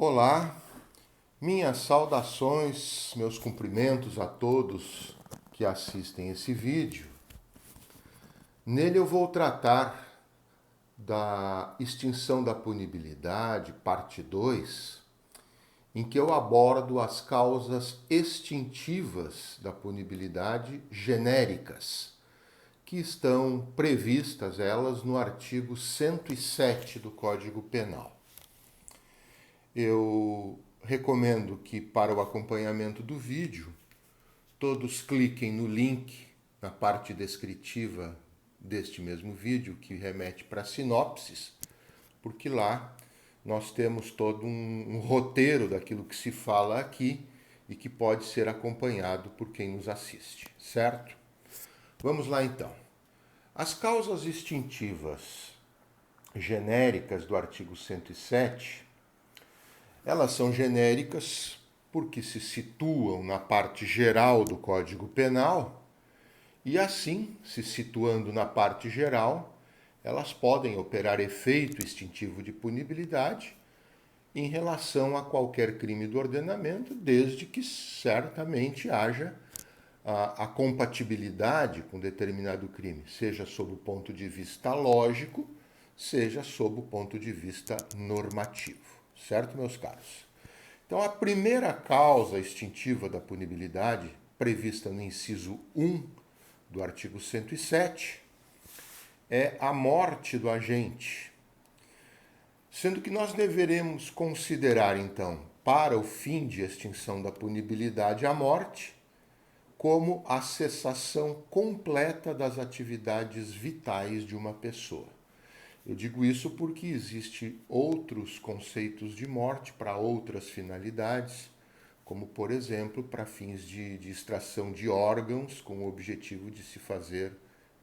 Olá, minhas saudações, meus cumprimentos a todos que assistem esse vídeo. Nele eu vou tratar da extinção da punibilidade, parte 2, em que eu abordo as causas extintivas da punibilidade genéricas, que estão previstas elas no artigo 107 do Código Penal. Eu recomendo que, para o acompanhamento do vídeo, todos cliquem no link na parte descritiva deste mesmo vídeo, que remete para sinopses, porque lá nós temos todo um roteiro daquilo que se fala aqui e que pode ser acompanhado por quem nos assiste, certo? Vamos lá então. As causas extintivas genéricas do artigo 107, elas são genéricas porque se situam na parte geral do Código Penal e, assim, se situando na parte geral, elas podem operar efeito extintivo de punibilidade em relação a qualquer crime do ordenamento, desde que certamente haja a compatibilidade com determinado crime, seja sob o ponto de vista lógico, seja sob o ponto de vista normativo. Certo, meus caros? Então, a primeira causa extintiva da punibilidade, prevista no inciso 1 do artigo 107, é a morte do agente. Sendo que nós deveremos considerar, então, para o fim de extinção da punibilidade, a morte como a cessação completa das atividades vitais de uma pessoa. Eu digo isso porque existem outros conceitos de morte para outras finalidades, como, por exemplo, para fins de extração de órgãos com o objetivo de se fazer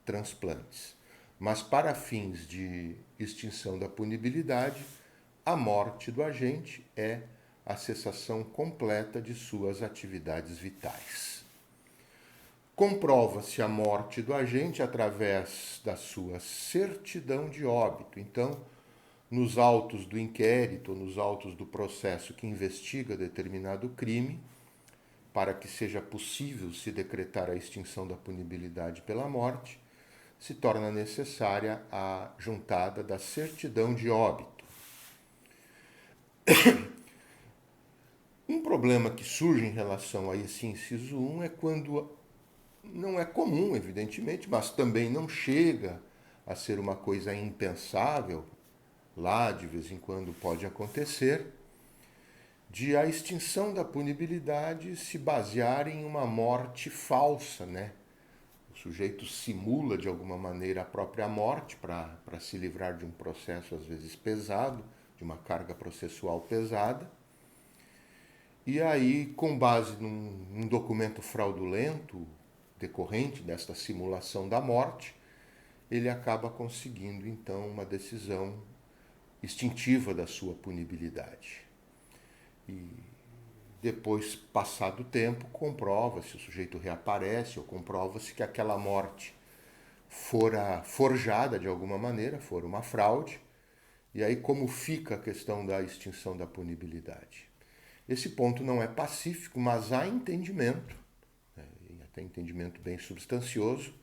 transplantes. Mas para fins de extinção da punibilidade, a morte do agente é a cessação completa de suas atividades vitais. Comprova-se a morte do agente através da sua certidão de óbito. Então, nos autos do inquérito, nos autos do processo que investiga determinado crime, para que seja possível se decretar a extinção da punibilidade pela morte, se torna necessária a juntada da certidão de óbito. Um problema que surge em relação a esse inciso 1 é quando não é comum, evidentemente, mas também não chega a ser uma coisa impensável, lá de vez em quando pode acontecer, de a extinção da punibilidade se basear em uma morte falsa, né? O sujeito simula de alguma maneira a própria morte para se livrar de um processo às vezes pesado, de uma carga processual pesada. E aí, com base num documento fraudulento decorrente desta simulação da morte, ele acaba conseguindo então uma decisão extintiva da sua punibilidade. E depois, passado o tempo, comprova-se, o sujeito reaparece ou comprova-se que aquela morte fora forjada de alguma maneira, fora uma fraude. E aí como fica a questão da extinção da punibilidade? Esse ponto não é pacífico, mas há entendimento, e até entendimento bem substancioso,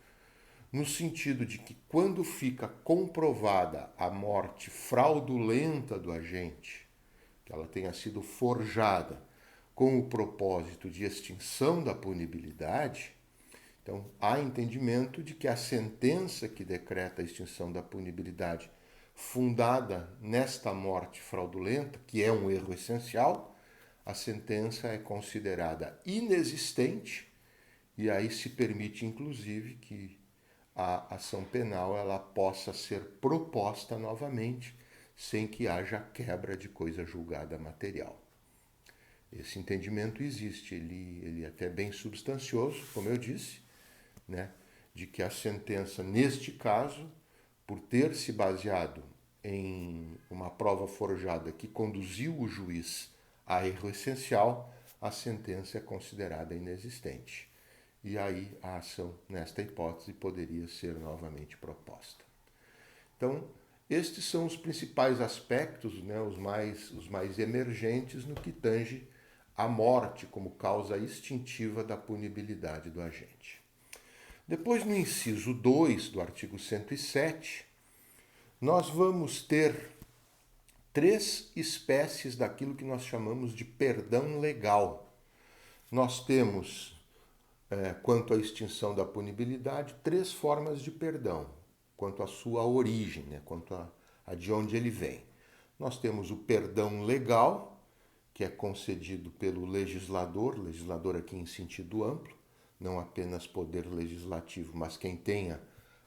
no sentido de que quando fica comprovada a morte fraudulenta do agente, que ela tenha sido forjada com o propósito de extinção da punibilidade, então há entendimento de que a sentença que decreta a extinção da punibilidade fundada nesta morte fraudulenta, que é um erro essencial, a sentença é considerada inexistente e aí se permite inclusive que a ação penal ela possa ser proposta novamente sem que haja quebra de coisa julgada material. Esse entendimento existe, ele é até bem substancioso, como eu disse, né, de que a sentença, neste caso, por ter se baseado em uma prova forjada que conduziu o juiz a erro essencial, a sentença é considerada inexistente. E aí a ação, nesta hipótese, poderia ser novamente proposta. Então, Estes são os principais aspectos, né, os mais emergentes no que tange à morte como causa extintiva da punibilidade do agente. Depois, no inciso 2 do artigo 107, nós vamos ter três espécies daquilo que nós chamamos de perdão legal. Nós temos, quanto à extinção da punibilidade, três formas de perdão, quanto à sua origem, né? Quanto a de onde ele vem. Nós temos o perdão legal, que é concedido pelo legislador aqui em sentido amplo, não apenas poder legislativo, mas quem tenha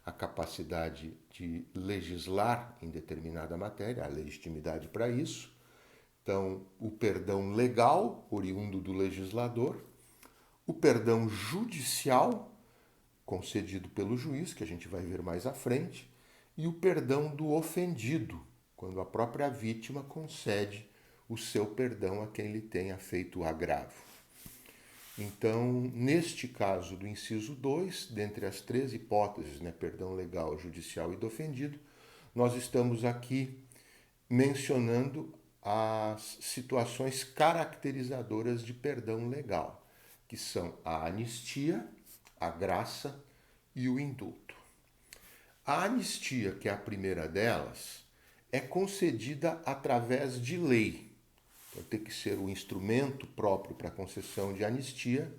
a capacidade de legislar em determinada matéria, a legitimidade para isso. Então, o perdão legal, oriundo do legislador, o perdão judicial, concedido pelo juiz, que a gente vai ver mais à frente, e o perdão do ofendido, quando a própria vítima concede o seu perdão a quem lhe tenha feito o agravo. Então, neste caso do inciso 2, dentre as três hipóteses, né, perdão legal, judicial e do ofendido, nós estamos aqui mencionando as situações caracterizadoras de perdão legal, que são a anistia, a graça e o indulto. A anistia, que é a primeira delas, é concedida através de lei. Então, tem que ser o instrumento próprio para a concessão de anistia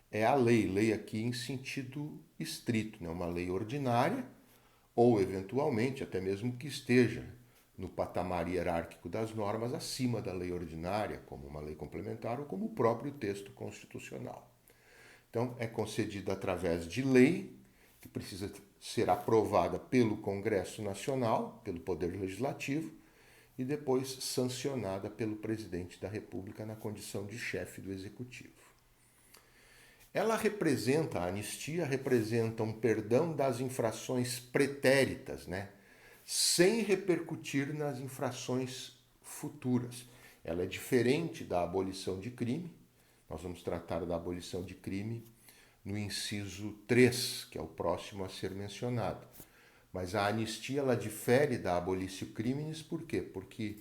é a lei aqui em sentido estrito, né? Uma lei ordinária ou, eventualmente, até mesmo que esteja no patamar hierárquico das normas acima da lei ordinária, como uma lei complementar ou como o próprio texto constitucional. Então, é concedida através de lei, que precisa ser aprovada pelo Congresso Nacional, pelo Poder Legislativo, e depois sancionada pelo Presidente da República na condição de chefe do Executivo. Ela representa, a anistia representa um perdão das infrações pretéritas, né? Sem repercutir nas infrações futuras. Ela é diferente da abolição de crime. Nós vamos tratar da abolição de crime no inciso 3, que é o próximo a ser mencionado. Mas a anistia ela difere da abolição criminis por quê? Porque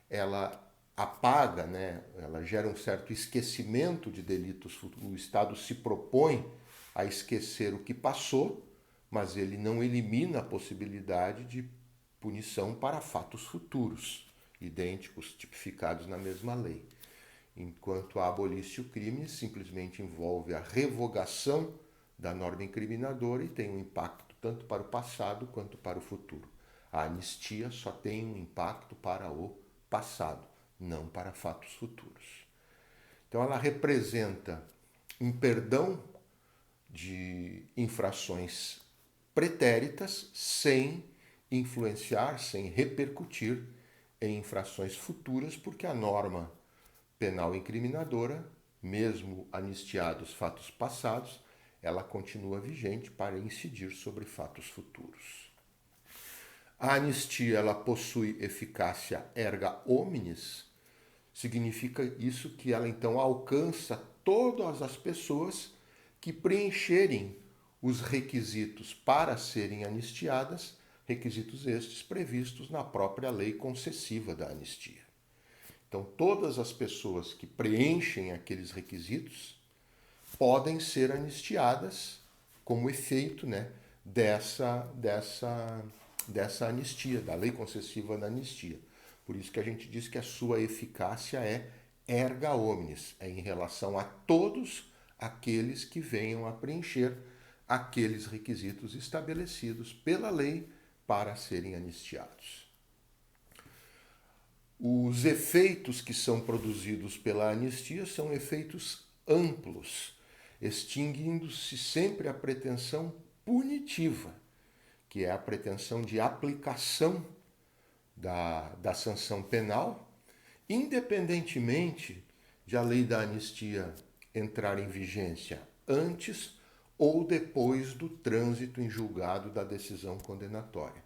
ela apaga, né? Ela gera um certo esquecimento de delitos futuros. O Estado se propõe a esquecer o que passou, mas ele não elimina a possibilidade de punição para fatos futuros, idênticos, tipificados na mesma lei. Enquanto a abolição criminis simplesmente envolve a revogação da norma incriminadora e tem um impacto tanto para o passado quanto para o futuro. A anistia só tem um impacto para o passado, não para fatos futuros. Então ela representa um perdão de infrações pretéritas sem influenciar, sem repercutir em infrações futuras, porque a norma penal incriminadora, mesmo anistiados fatos passados, ela continua vigente para incidir sobre fatos futuros. A anistia ela possui eficácia erga omnes, significa isso que ela então alcança todas as pessoas que preencherem os requisitos para serem anistiadas, requisitos estes previstos na própria lei concessiva da anistia. Então, todas as pessoas que preenchem aqueles requisitos podem ser anistiadas como efeito, né, dessa anistia, da lei concessiva da anistia. Por isso que a gente diz que a sua eficácia é erga omnes, é em relação a todos aqueles que venham a preencher aqueles requisitos estabelecidos pela lei para serem anistiados. Os efeitos que são produzidos pela anistia são efeitos amplos, extinguindo-se sempre a pretensão punitiva, que é a pretensão de aplicação da sanção penal, independentemente de a lei da anistia entrar em vigência antes ou depois do trânsito em julgado da decisão condenatória.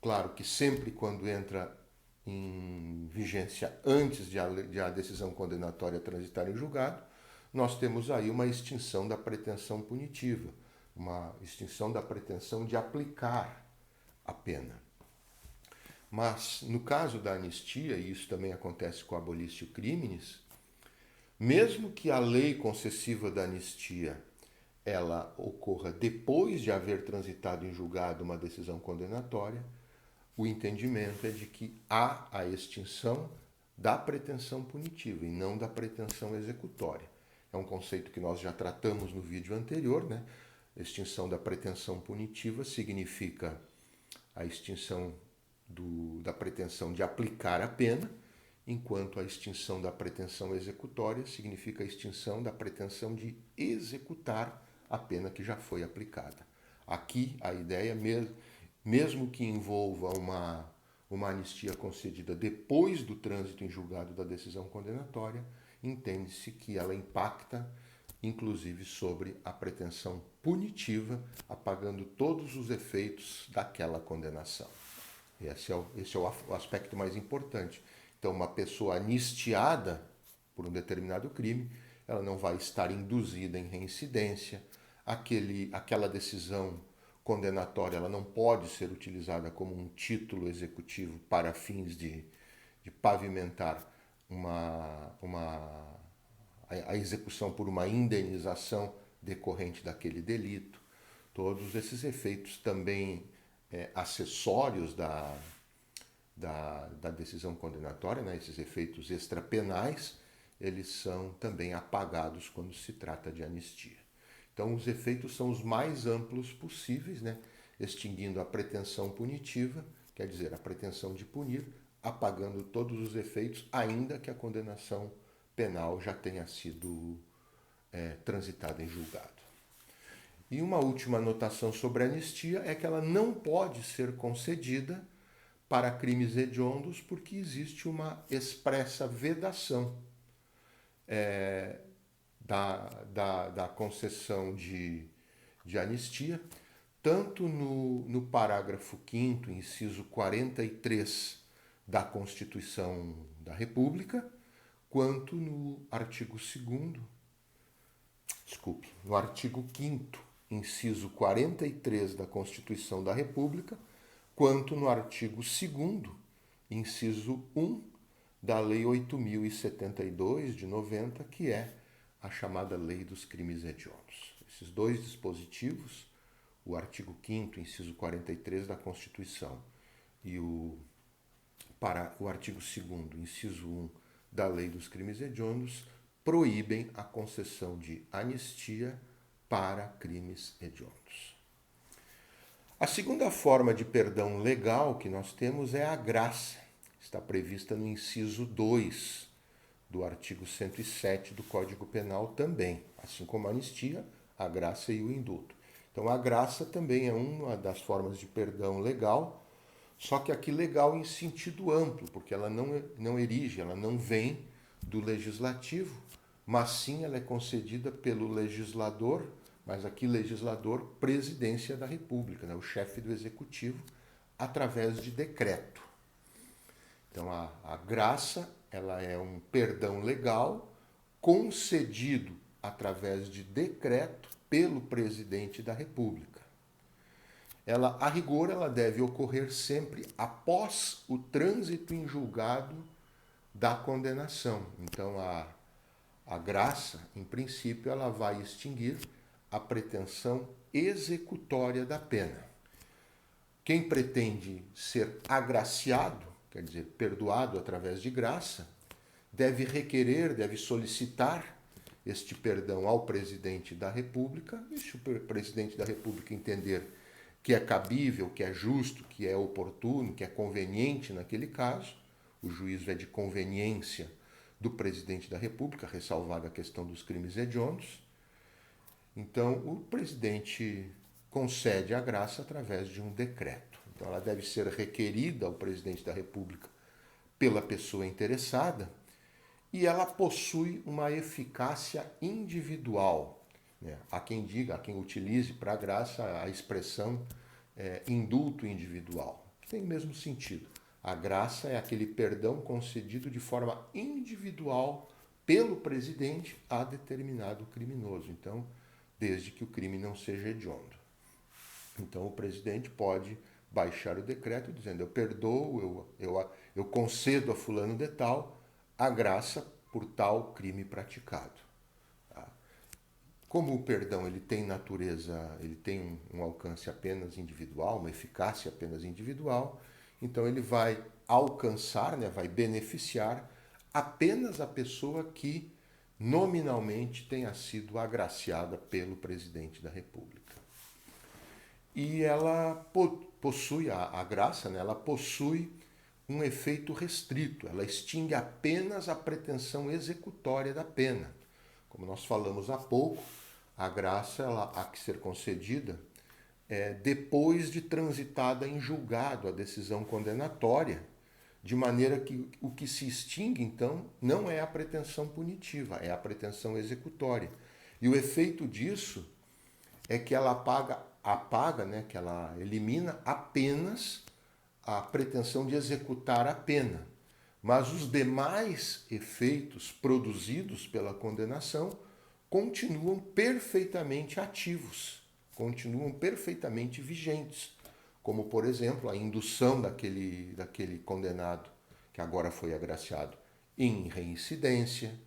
Claro que sempre quando entra em vigência antes de a decisão condenatória transitar em julgado, nós temos aí uma extinção da pretensão punitiva, uma extinção da pretensão de aplicar a pena. Mas, no caso da anistia, e isso também acontece com a abolitio criminis, mesmo que a lei concessiva da anistia ela ocorra depois de haver transitado em julgado uma decisão condenatória, o entendimento é de que há a extinção da pretensão punitiva e não da pretensão executória. É um conceito que nós já tratamos no vídeo anterior, né? Extinção da pretensão punitiva significa a extinção da pretensão de aplicar a pena, enquanto a extinção da pretensão executória significa a extinção da pretensão de executar a pena que já foi aplicada. Aqui a ideia, mesmo que envolva uma anistia concedida depois do trânsito em julgado da decisão condenatória, entende-se que ela impacta inclusive sobre a pretensão punitiva, apagando todos os efeitos daquela condenação. Esse é o aspecto mais importante. Então, uma pessoa anistiada por um determinado crime, ela não vai estar induzida em reincidência, aquela decisão condenatória ela não pode ser utilizada como um título executivo para fins de pavimentar a execução por uma indenização decorrente daquele delito. Todos esses efeitos também acessórios da decisão condenatória, né, esses efeitos extrapenais, eles são também apagados quando se trata de anistia. Então, os efeitos são os mais amplos possíveis, né, extinguindo a pretensão punitiva, quer dizer, a pretensão de punir, apagando todos os efeitos, ainda que a condenação penal já tenha sido transitada em julgado. E uma última anotação sobre a anistia é que ela não pode ser concedida para crimes hediondos porque existe uma expressa vedação da concessão de anistia, tanto no parágrafo 5º, inciso 43 da Constituição da República, quanto no artigo 5º, inciso 43 da Constituição da República, quanto no artigo 2º, inciso 1 da Lei 8.072 de 90, que é a chamada Lei dos Crimes Hediondos. Esses dois dispositivos, o artigo 5º, inciso 43 da Constituição e o artigo 2º, inciso 1 da Lei dos Crimes Hediondos, proíbem a concessão de anistia para crimes hediondos. A segunda forma de perdão legal que nós temos é a graça. Está prevista no inciso 2 do artigo 107 do Código Penal também, assim como a anistia, a graça e o indulto. Então a graça também é uma das formas de perdão legal, só que aqui legal em sentido amplo, porque ela não erige, ela não vem do legislativo, mas sim ela é concedida pelo legislador, mas aqui legislador, presidência da República, né, o chefe do executivo, através de decreto. Então a graça ela é um perdão legal concedido através de decreto pelo presidente da República. A rigor, ela deve ocorrer sempre após o trânsito em julgado da condenação. Então, a graça, em princípio, ela vai extinguir a pretensão executória da pena. Quem pretende ser agraciado, quer dizer, perdoado através de graça, deve requerer, deve solicitar este perdão ao presidente da República, e se o presidente da República entender que é cabível, que é justo, que é oportuno, que é conveniente naquele caso, o juízo é de conveniência do presidente da República, ressalvada a questão dos crimes hediondos. Então, o presidente concede a graça através de um decreto. Então, ela deve ser requerida ao presidente da República pela pessoa interessada e ela possui uma eficácia individual. Há quem diga, há quem utilize para a graça a expressão indulto individual, que tem o mesmo sentido. A graça é aquele perdão concedido de forma individual pelo presidente a determinado criminoso. Então, desde que o crime não seja hediondo. Então, o presidente pode baixar o decreto dizendo: eu perdoo, eu concedo a fulano de tal a graça por tal crime praticado. Tá? Como o perdão ele tem natureza, ele tem um alcance apenas individual, uma eficácia apenas individual, então ele vai alcançar, né, vai beneficiar apenas a pessoa que nominalmente tenha sido agraciada pelo presidente da República. E ela possui, a graça, né, ela possui um efeito restrito, ela extingue apenas a pretensão executória da pena. Como nós falamos há pouco, a graça ela há que ser concedida depois de transitada em julgado a decisão condenatória, de maneira que o que se extingue, então, não é a pretensão punitiva, é a pretensão executória. E o efeito disso é que ela apaga, né, que ela elimina apenas a pretensão de executar a pena. Mas os demais efeitos produzidos pela condenação continuam perfeitamente ativos, continuam perfeitamente vigentes, como, por exemplo, a indução daquele condenado que agora foi agraciado em reincidência,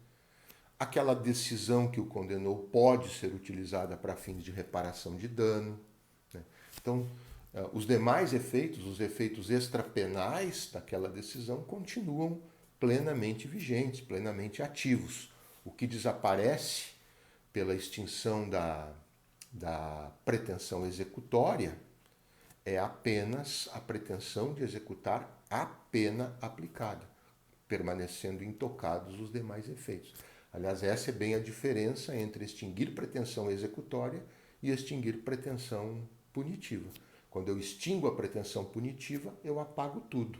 aquela decisão que o condenou pode ser utilizada para fins de reparação de dano. Né? Então, os demais efeitos, os efeitos extrapenais daquela decisão continuam plenamente vigentes, plenamente ativos. O que desaparece pela extinção da pretensão executória é apenas a pretensão de executar a pena aplicada, permanecendo intocados os demais efeitos. Aliás, essa é bem a diferença entre extinguir pretensão executória e extinguir pretensão punitiva. Quando eu extingo a pretensão punitiva, eu apago tudo.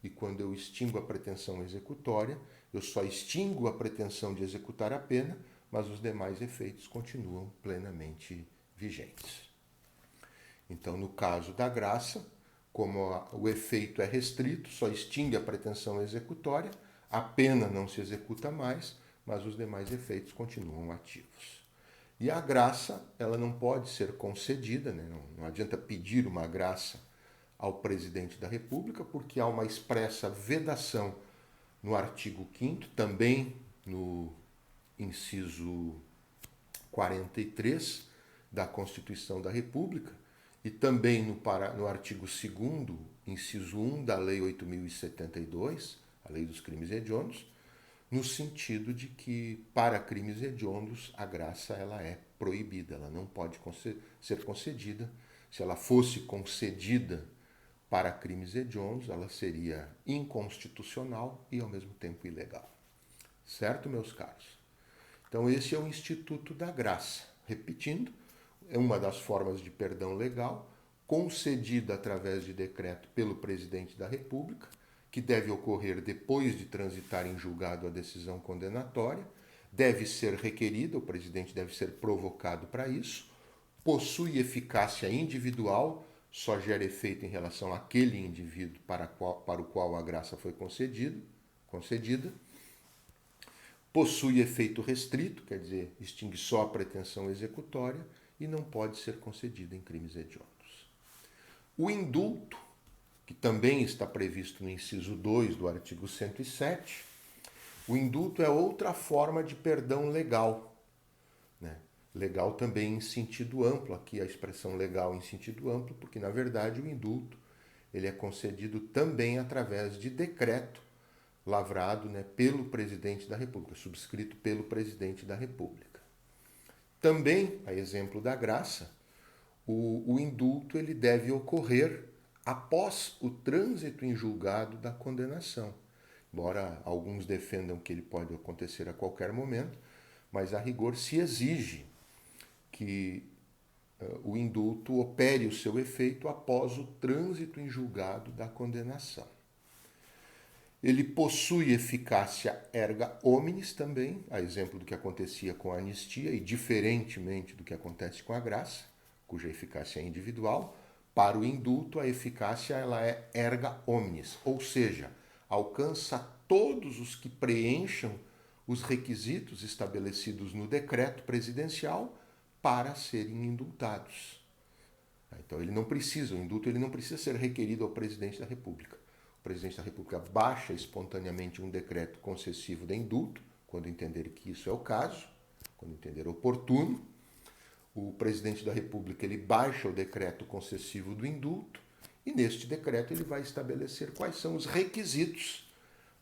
E quando eu extingo a pretensão executória, eu só extingo a pretensão de executar a pena, mas os demais efeitos continuam plenamente vigentes. Então, no caso da graça, como o efeito é restrito, só extingue a pretensão executória, a pena não se executa mais, mas os demais efeitos continuam ativos. E a graça, ela não pode ser concedida, né? Não adianta pedir uma graça ao presidente da República, porque há uma expressa vedação no artigo 5º, também no inciso 43 da Constituição da República, e também no artigo 2º, inciso 1 da Lei 8.072, a Lei dos Crimes Hediondos, no sentido de que para crimes hediondos a graça ela é proibida, ela não pode ser concedida. Se ela fosse concedida para crimes hediondos, ela seria inconstitucional e ao mesmo tempo ilegal. Certo, meus caros? Então esse é o Instituto da Graça. Repetindo, é uma das formas de perdão legal, concedida através de decreto pelo presidente da República, que deve ocorrer depois de transitar em julgado a decisão condenatória, deve ser requerida, o presidente deve ser provocado para isso, possui eficácia individual, só gera efeito em relação àquele indivíduo para o qual a graça foi concedida, possui efeito restrito, quer dizer, extingue só a pretensão executória e não pode ser concedida em crimes hediondos. O indulto, que também está previsto no inciso 2 do artigo 107, o indulto é outra forma de perdão legal. Né? Legal também em sentido amplo, aqui a expressão legal em sentido amplo, porque na verdade o indulto ele é concedido também através de decreto lavrado, né, pelo presidente da República, subscrito pelo presidente da República. Também, a exemplo da graça, o indulto ele deve ocorrer após o trânsito em julgado da condenação. Embora alguns defendam que ele pode acontecer a qualquer momento, mas a rigor se exige que o indulto opere o seu efeito após o trânsito em julgado da condenação. Ele possui eficácia erga omnes também, a exemplo do que acontecia com a anistia e diferentemente do que acontece com a graça, cuja eficácia é individual. Para o indulto, a eficácia ela é erga omnes, ou seja, alcança todos os que preencham os requisitos estabelecidos no decreto presidencial para serem indultados. Então ele não precisa, o indulto ele não precisa ser requerido ao presidente da República. O presidente da República baixa espontaneamente um decreto concessivo de indulto, quando entender que isso é o caso, quando entender oportuno. O presidente da República ele baixa o decreto concessivo do indulto e neste decreto ele vai estabelecer quais são os requisitos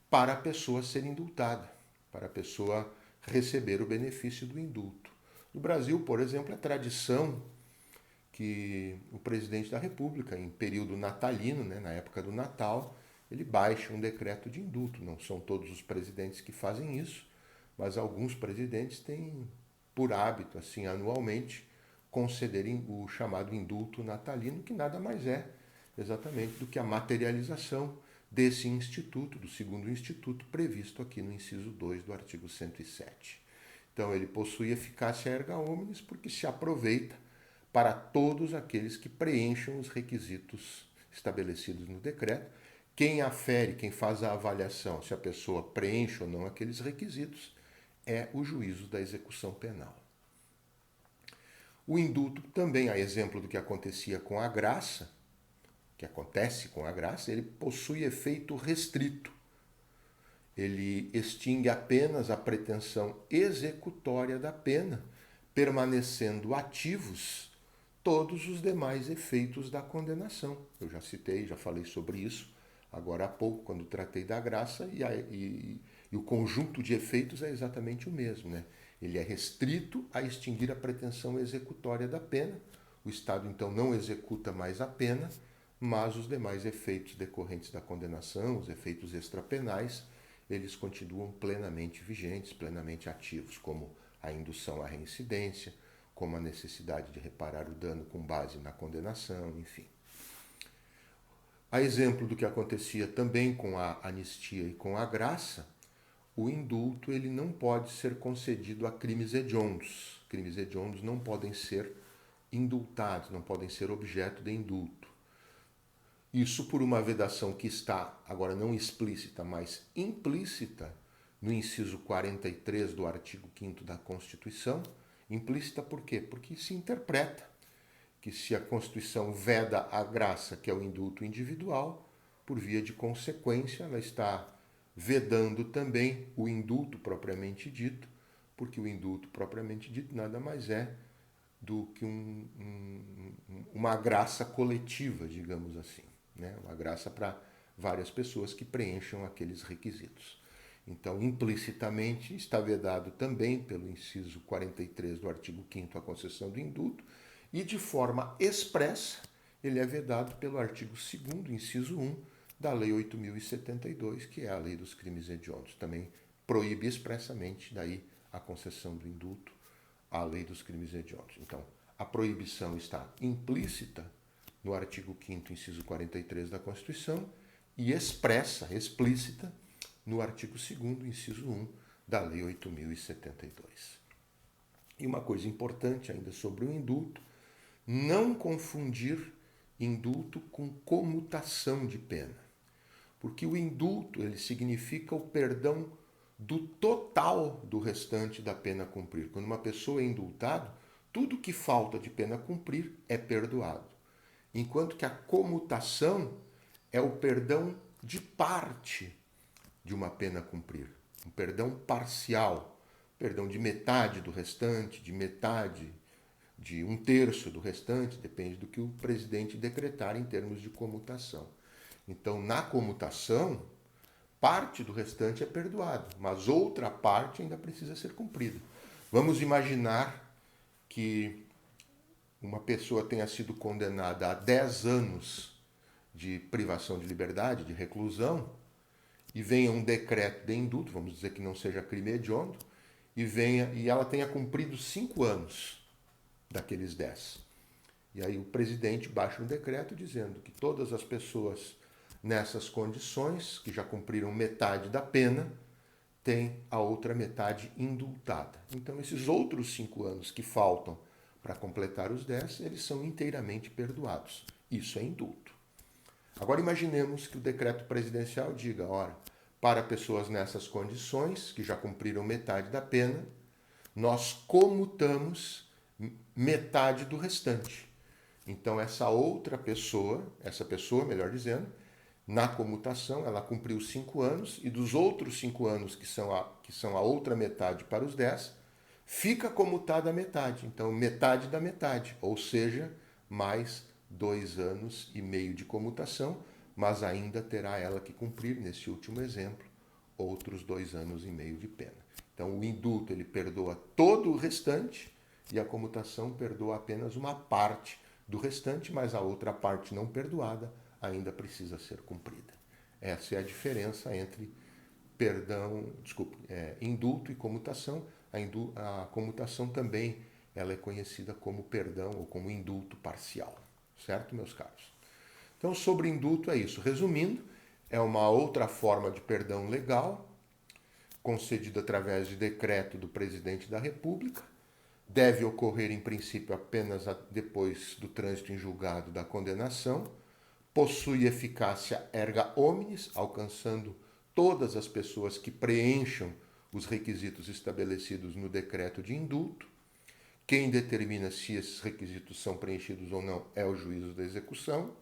para a pessoa ser indultada, para a pessoa receber o benefício do indulto. No Brasil, por exemplo, é tradição que o presidente da República, em período natalino, na época do Natal, ele baixa um decreto de indulto. Não são todos os presidentes que fazem isso, mas alguns presidentes têm por hábito, assim, anualmente, concederem o chamado indulto natalino, que nada mais é exatamente do que a materialização desse instituto, do segundo instituto, previsto aqui no inciso 2 do artigo 107. Então, ele possui eficácia erga omnes porque se aproveita para todos aqueles que preencham os requisitos estabelecidos no decreto. Quem afere, quem faz a avaliação se a pessoa preenche ou não aqueles requisitos, é o juízo da execução penal. O indulto também, a exemplo do que acontecia com a graça, que acontece com a graça, ele possui efeito restrito. Ele extingue apenas a pretensão executória da pena, permanecendo ativos todos os demais efeitos da condenação. Eu já citei, já falei sobre isso agora há pouco, quando tratei da graça, e o conjunto de efeitos é exatamente o mesmo. Ele é restrito a extinguir a pretensão executória da pena. O Estado, então, não executa mais a pena, mas os demais efeitos decorrentes da condenação, os efeitos extrapenais, eles continuam plenamente vigentes, plenamente ativos, como a indução à reincidência, como a necessidade de reparar o dano com base na condenação, enfim. A exemplo do que acontecia também com a anistia e com a graça, o indulto ele não pode ser concedido a crimes hediondos. Crimes hediondos não podem ser indultados, não podem ser objeto de indulto. Isso por uma vedação que está, agora não explícita, mas implícita, no inciso 43 do artigo 5º da Constituição. Implícita por quê? Porque se interpreta que se a Constituição veda a graça, que é o indulto individual, por via de consequência, ela está vedando também o indulto propriamente dito, porque o indulto propriamente dito nada mais é do que uma graça coletiva, digamos assim. Uma graça para várias pessoas que preencham aqueles requisitos. Então, implicitamente, está vedado também pelo inciso 43 do artigo 5º a concessão do indulto, e de forma expressa, ele é vedado pelo artigo 2º, inciso 1, da Lei 8.072, que é a Lei dos Crimes Hediondos. Também proíbe expressamente daí a concessão do indulto à Lei dos Crimes Hediondos. Então, a proibição está implícita no artigo 5º, inciso 43 da Constituição, e explícita, no artigo 2º, inciso 1, da Lei 8.072. E uma coisa importante ainda sobre o indulto, não confundir indulto com comutação de pena. Porque o indulto ele significa o perdão do total do restante da pena a cumprir. Quando uma pessoa é indultada, tudo que falta de pena a cumprir é perdoado. Enquanto que a comutação é o perdão de parte de uma pena a cumprir. Um perdão parcial, perdão de metade do restante, de metade, de 1/3 do restante, depende do que o presidente decretar em termos de comutação. Então, na comutação, parte do restante é perdoado, mas outra parte ainda precisa ser cumprida. Vamos imaginar que uma pessoa tenha sido condenada a 10 anos de privação de liberdade, de reclusão, e venha um decreto de indulto, vamos dizer que não seja crime hediondo, e ela tenha cumprido 5 anos daqueles 10. E aí o presidente baixa um decreto dizendo que todas as pessoas nessas condições, que já cumpriram metade da pena, têm a outra metade indultada. Então esses outros 5 anos que faltam para completar os 10, eles são inteiramente perdoados. Isso é indulto. Agora imaginemos que o decreto presidencial diga, ora, para pessoas nessas condições, que já cumpriram metade da pena, nós comutamos metade do restante. Então essa pessoa, melhor dizendo, na comutação, ela cumpriu 5 anos e dos outros 5 anos, que são a outra metade para os 10, fica comutada a metade. Então, metade da metade, ou seja, mais 2 anos e meio de comutação, mas ainda terá ela que cumprir, nesse último exemplo, outros 2 anos e meio de pena. Então, o indulto ele perdoa todo o restante e a comutação perdoa apenas uma parte do restante, mas a outra parte não perdoada ainda precisa ser cumprida. Essa é a diferença entre indulto e comutação. A comutação também ela é conhecida como perdão ou como indulto parcial. Certo, meus caros? Então, sobre indulto é isso. Resumindo, é uma outra forma de perdão legal, concedido através de decreto do presidente da República. Deve ocorrer, em princípio, apenas depois do trânsito em julgado da condenação. Possui eficácia erga omnes, alcançando todas as pessoas que preencham os requisitos estabelecidos no decreto de indulto. Quem determina se esses requisitos são preenchidos ou não é o juízo da execução.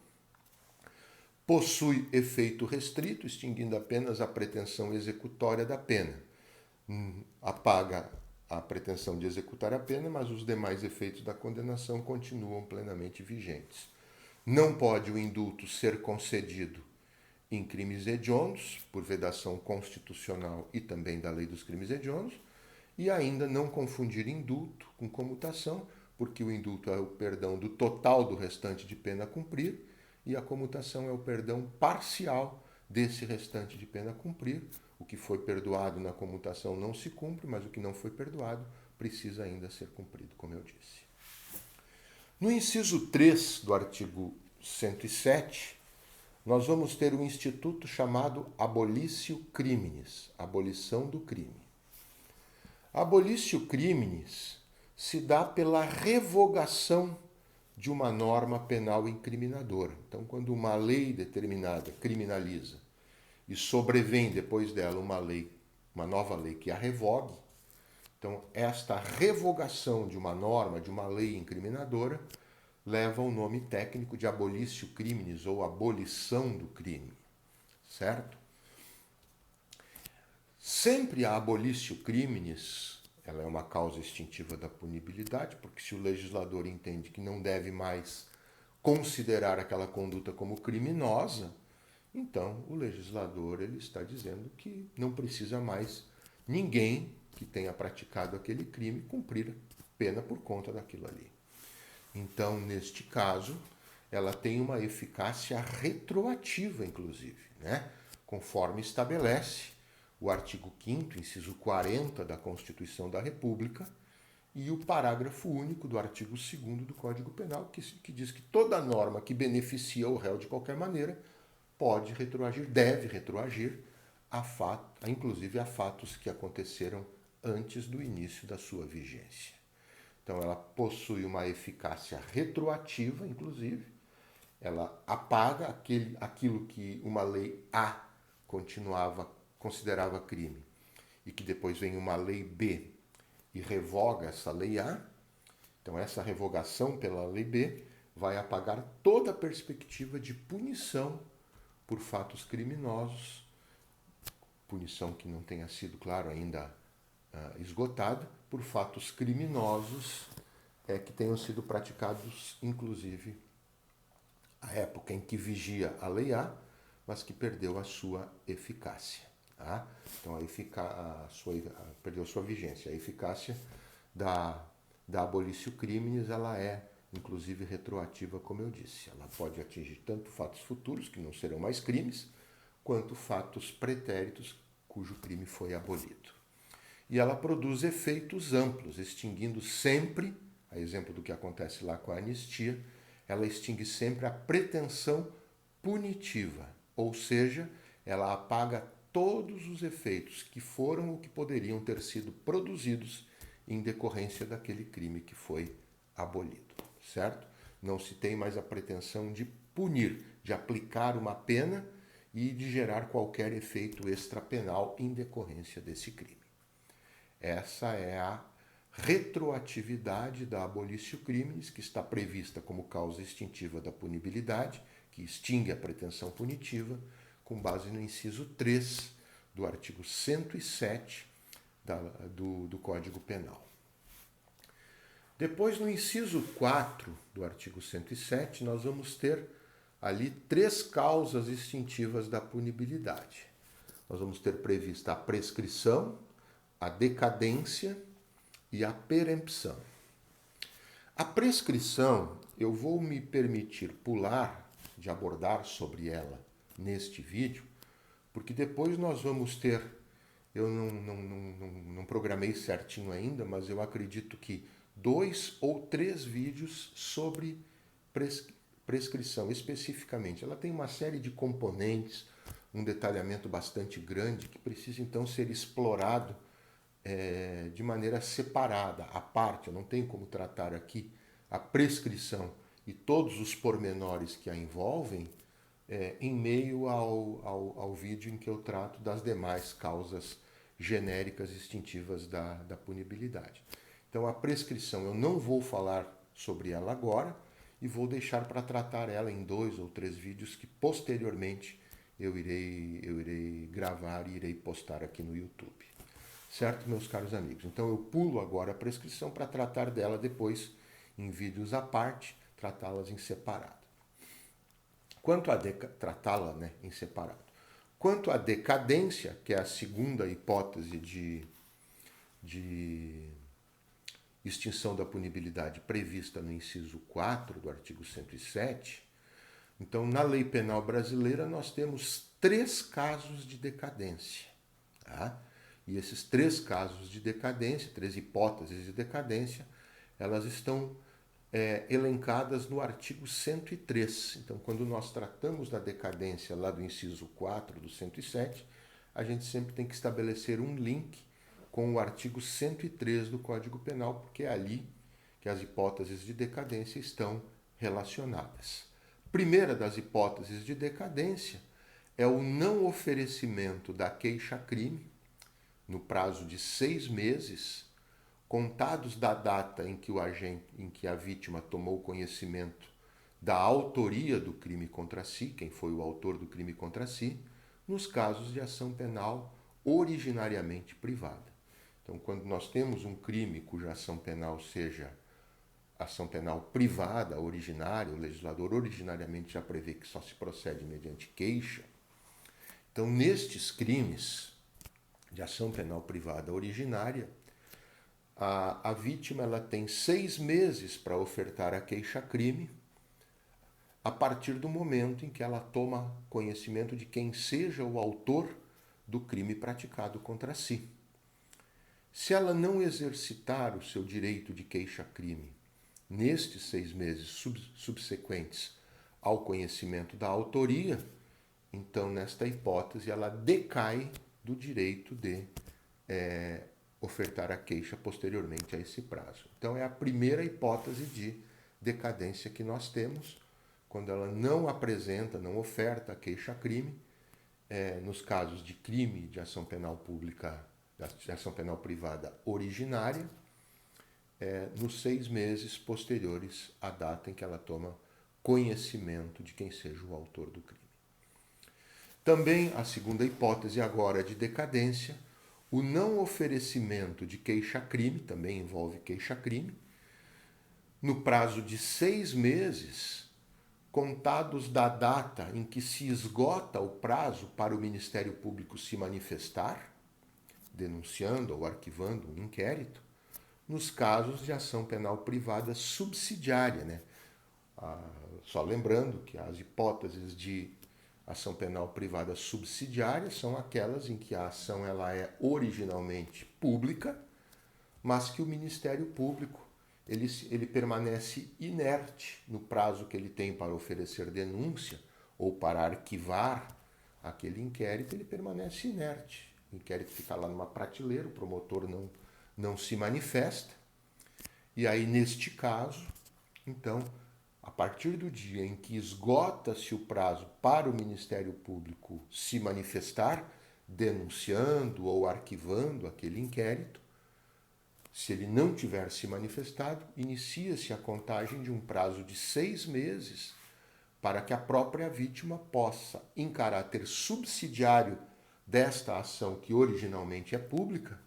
Possui efeito restrito, extinguindo apenas a pretensão executória da pena. Apaga a pretensão de executar a pena, mas os demais efeitos da condenação continuam plenamente vigentes. Não pode o indulto ser concedido em crimes hediondos, por vedação constitucional e também da lei dos crimes hediondos, e ainda não confundir indulto com comutação, porque o indulto é o perdão do total do restante de pena a cumprir e a comutação é o perdão parcial desse restante de pena a cumprir. O que foi perdoado na comutação não se cumpre, mas o que não foi perdoado precisa ainda ser cumprido, como eu disse. No inciso 3 do artigo 107, nós vamos ter um instituto chamado abolitio criminis, abolição do crime. Abolitio criminis se dá pela revogação de uma norma penal incriminadora. Então, quando uma lei determinada criminaliza e sobrevém depois dela uma nova lei que a revogue, então esta revogação de uma norma, de uma lei incriminadora, leva o nome técnico de abolitio criminis ou abolição do crime, certo? Sempre a abolitio criminis, ela é uma causa extintiva da punibilidade, porque se o legislador entende que não deve mais considerar aquela conduta como criminosa, então o legislador ele está dizendo que não precisa mais ninguém que tenha praticado aquele crime cumprir pena por conta daquilo ali. Então, neste caso, ela tem uma eficácia retroativa, inclusive, né? Conforme estabelece o artigo 5º, inciso 40 da Constituição da República e o parágrafo único do artigo 2º do Código Penal, que diz que toda norma que beneficia o réu de qualquer maneira pode retroagir, deve retroagir, inclusive a fatos que aconteceram antes do início da sua vigência. Então, ela possui uma eficácia retroativa, inclusive. Ela apaga aquilo que uma lei A considerava crime e que depois vem uma lei B e revoga essa lei A. Então, essa revogação pela lei B vai apagar toda a perspectiva de punição por fatos criminosos, punição que não tenha sido, claro, ainda esgotada, por fatos criminosos que tenham sido praticados, inclusive, à época em que vigia a lei A, mas que perdeu a sua eficácia. Tá? Então, perdeu a sua vigência. A eficácia da abolitio criminis, ela é, inclusive, retroativa, como eu disse. Ela pode atingir tanto fatos futuros, que não serão mais crimes, quanto fatos pretéritos, cujo crime foi abolido. E ela produz efeitos amplos, extinguindo sempre, a exemplo do que acontece lá com a anistia, ela extingue sempre a pretensão punitiva, ou seja, ela apaga todos os efeitos que foram ou que poderiam ter sido produzidos em decorrência daquele crime que foi abolido, certo? Não se tem mais a pretensão de punir, de aplicar uma pena e de gerar qualquer efeito extrapenal em decorrência desse crime. Essa é a retroatividade da abolitio criminis, que está prevista como causa extintiva da punibilidade, que extingue a pretensão punitiva, com base no inciso 3 do artigo 107 do Código Penal. Depois, no inciso 4 do artigo 107, nós vamos ter ali 3 causas extintivas da punibilidade. Nós vamos ter prevista a prescrição, a decadência e a perempção. A prescrição, eu vou me permitir pular de abordar sobre ela neste vídeo, porque depois nós vamos ter, eu não programei certinho ainda, mas eu acredito que 2 ou 3 vídeos sobre prescrição especificamente. Ela tem uma série de componentes, um detalhamento bastante grande que precisa então ser explorado de maneira separada, à parte. Eu não tenho como tratar aqui a prescrição e todos os pormenores que a envolvem em meio ao vídeo em que eu trato das demais causas genéricas extintivas da punibilidade. Então, a prescrição, eu não vou falar sobre ela agora e vou deixar para tratar ela em 2 ou 3 vídeos que posteriormente eu irei gravar e irei postar aqui no YouTube. Certo, meus caros amigos? Então, eu pulo agora a prescrição para tratar dela depois em vídeos à parte, tratá-las em separado. Tratá-la, né, em separado. Quanto à decadência, que é a segunda hipótese de extinção da punibilidade prevista no inciso 4 do artigo 107, então, na lei penal brasileira, nós temos 3 casos de decadência. Tá? E esses 3 casos de decadência, 3 hipóteses de decadência, elas estão elencadas no artigo 103. Então, quando nós tratamos da decadência lá do inciso 4 do 107, a gente sempre tem que estabelecer um link com o artigo 103 do Código Penal, porque é ali que as hipóteses de decadência estão relacionadas. Primeira das hipóteses de decadência é o não oferecimento da queixa-crime no prazo de 6 meses, contados da data em que a vítima tomou conhecimento da autoria do crime contra si, quem foi o autor do crime contra si, nos casos de ação penal originariamente privada. Então, quando nós temos um crime cuja ação penal seja ação penal privada, originária, o legislador originariamente já prevê que só se procede mediante queixa. Então, nestes crimes de ação penal privada originária, a vítima ela tem 6 meses para ofertar a queixa-crime a partir do momento em que ela toma conhecimento de quem seja o autor do crime praticado contra si. Se ela não exercitar o seu direito de queixa-crime nestes 6 meses subsequentes ao conhecimento da autoria, então, nesta hipótese, ela decai do direito de ofertar a queixa posteriormente a esse prazo. Então, é a primeira hipótese de decadência que nós temos, quando ela não apresenta, não oferta a queixa-crime, nos casos de crime de ação penal pública, de ação penal privada originária, nos 6 meses posteriores à data em que ela toma conhecimento de quem seja o autor do crime. Também a segunda hipótese agora de decadência, o não oferecimento de queixa-crime, também envolve queixa-crime, no prazo de 6 meses, contados da data em que se esgota o prazo para o Ministério Público se manifestar, denunciando ou arquivando um inquérito, nos casos de ação penal privada subsidiária, né? Só lembrando que as hipóteses de ação penal privada subsidiária são aquelas em que a ação ela é originalmente pública, mas que o Ministério Público ele permanece inerte no prazo que ele tem para oferecer denúncia ou para arquivar aquele inquérito, ele permanece inerte. O inquérito fica lá numa prateleira, o promotor não se manifesta. E aí, neste caso, então, a partir do dia em que esgota-se o prazo para o Ministério Público se manifestar, denunciando ou arquivando aquele inquérito, Se ele não tiver se manifestado, inicia-se a contagem de um prazo de 6 meses para que a própria vítima possa, em caráter subsidiário desta ação que originalmente é pública,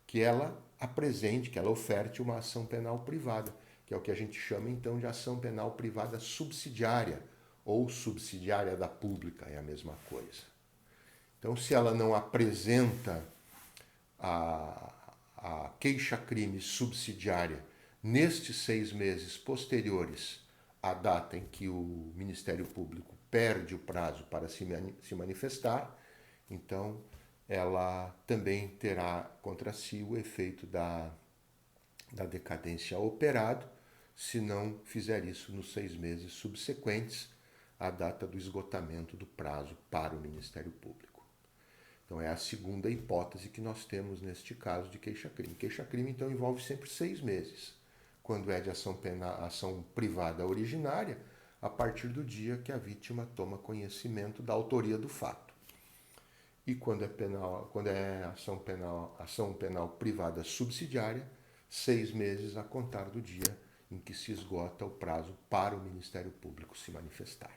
que ela apresente, que ela oferte uma ação penal privada, que é o que a gente chama então de ação penal privada subsidiária ou subsidiária da pública, é a mesma coisa. Então, se ela não apresenta a queixa-crime subsidiária nestes 6 meses posteriores à data em que o Ministério Público perde o prazo para se manifestar, então ela também terá contra si o efeito da decadência operado, se não fizer isso nos 6 meses subsequentes à data do esgotamento do prazo para o Ministério Público. Então é a segunda hipótese que nós temos neste caso de queixa-crime. Queixa-crime, então, envolve sempre 6 meses, quando é de ação privada originária, a partir do dia que a vítima toma conhecimento da autoria do fato. E quando é ação penal privada subsidiária, 6 meses a contar do dia em que se esgota o prazo para o Ministério Público se manifestar.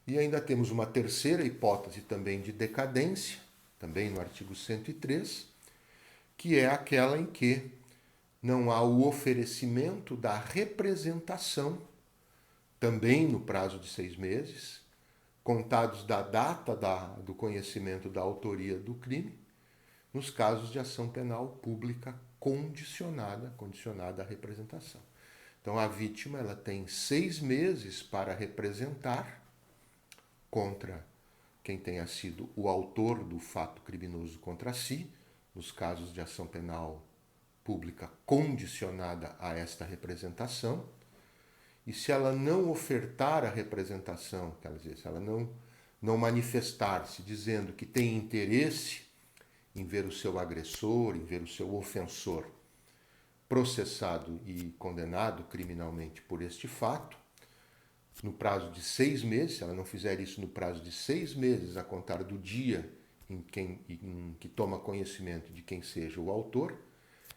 E ainda temos uma terceira hipótese também de decadência, também no artigo 103, que é aquela em que não há o oferecimento da representação, também no prazo de 6 meses, contados da data do conhecimento da autoria do crime, nos casos de ação penal pública condicionada à representação. Então, a vítima ela tem 6 meses para representar contra quem tenha sido o autor do fato criminoso contra si, nos casos de ação penal pública condicionada a esta representação. E se ela não ofertar a representação, quer dizer, se ela não manifestar-se dizendo que tem interesse em ver o seu agressor, em ver o seu ofensor processado e condenado criminalmente por este fato, no prazo de 6 meses, se ela não fizer isso no prazo de 6 meses a contar do dia em que toma conhecimento de quem seja o autor,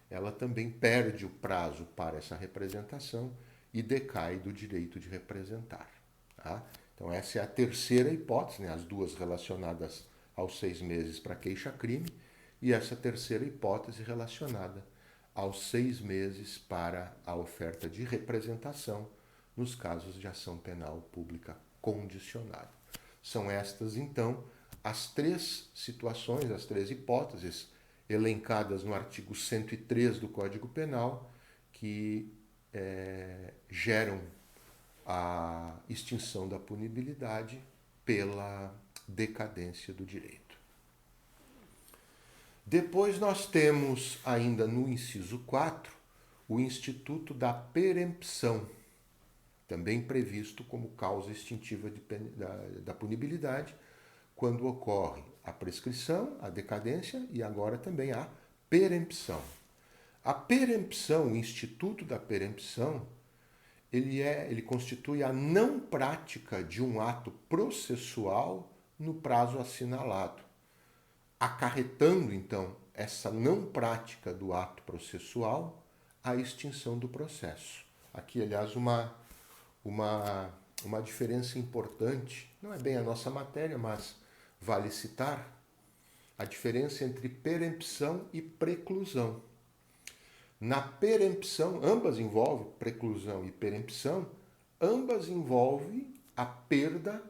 ela também perde o prazo para essa representação e decai do direito de representar. Tá? Então essa é a terceira hipótese, né? As duas relacionadas aos 6 meses para queixa-crime e essa terceira hipótese relacionada aos 6 meses para a oferta de representação nos casos de ação penal pública condicionada. São estas, então, as 3 situações, as 3 hipóteses elencadas no artigo 103 do Código Penal que geram a extinção da punibilidade pela decadência do direito. Depois nós temos, ainda no inciso 4, o Instituto da Perempção, também previsto como causa extintiva da punibilidade, quando ocorre a prescrição, a decadência e agora também a perempção. A perempção, o Instituto da Perempção, ele constitui a não prática de um ato processual no prazo assinalado, acarretando, então, essa não prática do ato processual a extinção do processo. Aqui, aliás, uma diferença importante, não é bem a nossa matéria, mas vale citar, a diferença entre perempção e preclusão. Na perempção, ambas envolvem preclusão e perempção, ambas envolvem a perda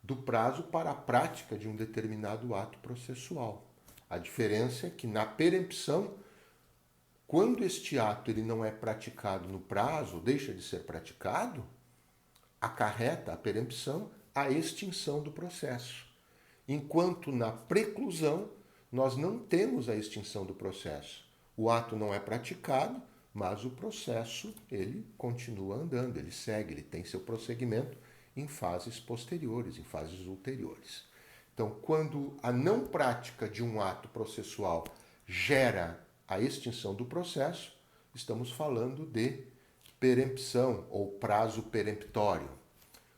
do prazo para a prática de um determinado ato processual. A diferença é que na perempção, quando este ato ele não é praticado no prazo, deixa de ser praticado, acarreta a perempção a extinção do processo. Enquanto na preclusão, nós não temos a extinção do processo. O ato não é praticado, mas o processo ele continua andando, ele segue, ele tem seu prosseguimento em fases posteriores, em fases ulteriores. Então, quando a não prática de um ato processual gera a extinção do processo, estamos falando de perempção ou prazo peremptório.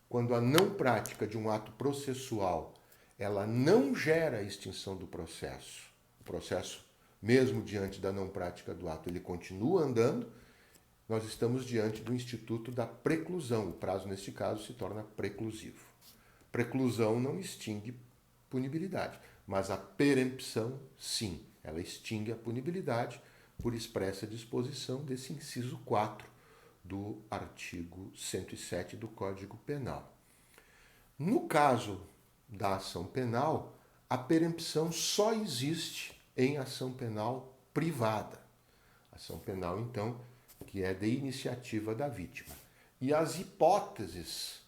Quando a não prática de um ato processual ela não gera a extinção do processo, o processo mesmo diante da não prática do ato, ele continua andando, nós estamos diante do instituto da preclusão. O prazo, neste caso, se torna preclusivo. Preclusão não extingue punibilidade, mas a perempção, sim, ela extingue a punibilidade por expressa disposição desse inciso 4 do artigo 107 do Código Penal. No caso da ação penal, a perempção só existe em ação penal privada. Ação penal, então, que é de iniciativa da vítima. E as hipóteses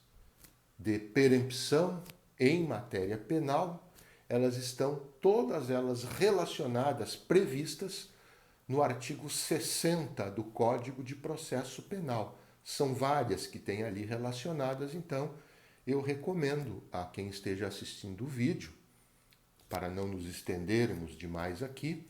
de perempção em matéria penal, elas estão todas elas relacionadas, previstas no artigo 60 do Código de Processo Penal. São várias que tem ali relacionadas, então eu recomendo a quem esteja assistindo o vídeo, para não nos estendermos demais aqui,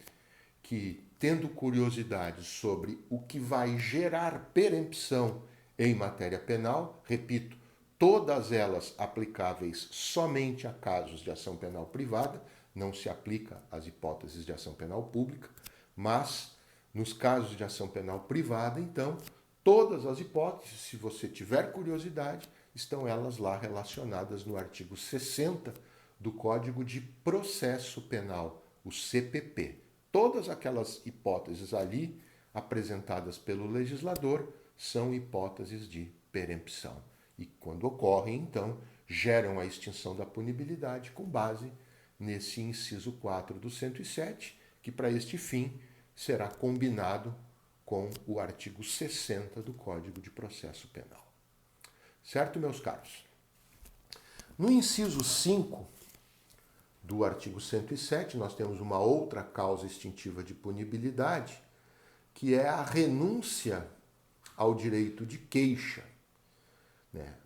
que, tendo curiosidade sobre o que vai gerar perempção em matéria penal, repito, todas elas aplicáveis somente a casos de ação penal privada, não se aplica às hipóteses de ação penal pública, mas nos casos de ação penal privada, então, todas as hipóteses, se você tiver curiosidade, estão elas lá relacionadas no artigo 60 do Código de Processo Penal, o CPP. Todas aquelas hipóteses ali apresentadas pelo legislador são hipóteses de perempção. E quando ocorrem, então, geram a extinção da punibilidade com base nesse inciso 4 do 107, que para este fim será combinado com o artigo 60 do Código de Processo Penal. Certo, meus caros? No inciso 5 do artigo 107, nós temos uma outra causa extintiva de punibilidade, que é a renúncia ao direito de queixa.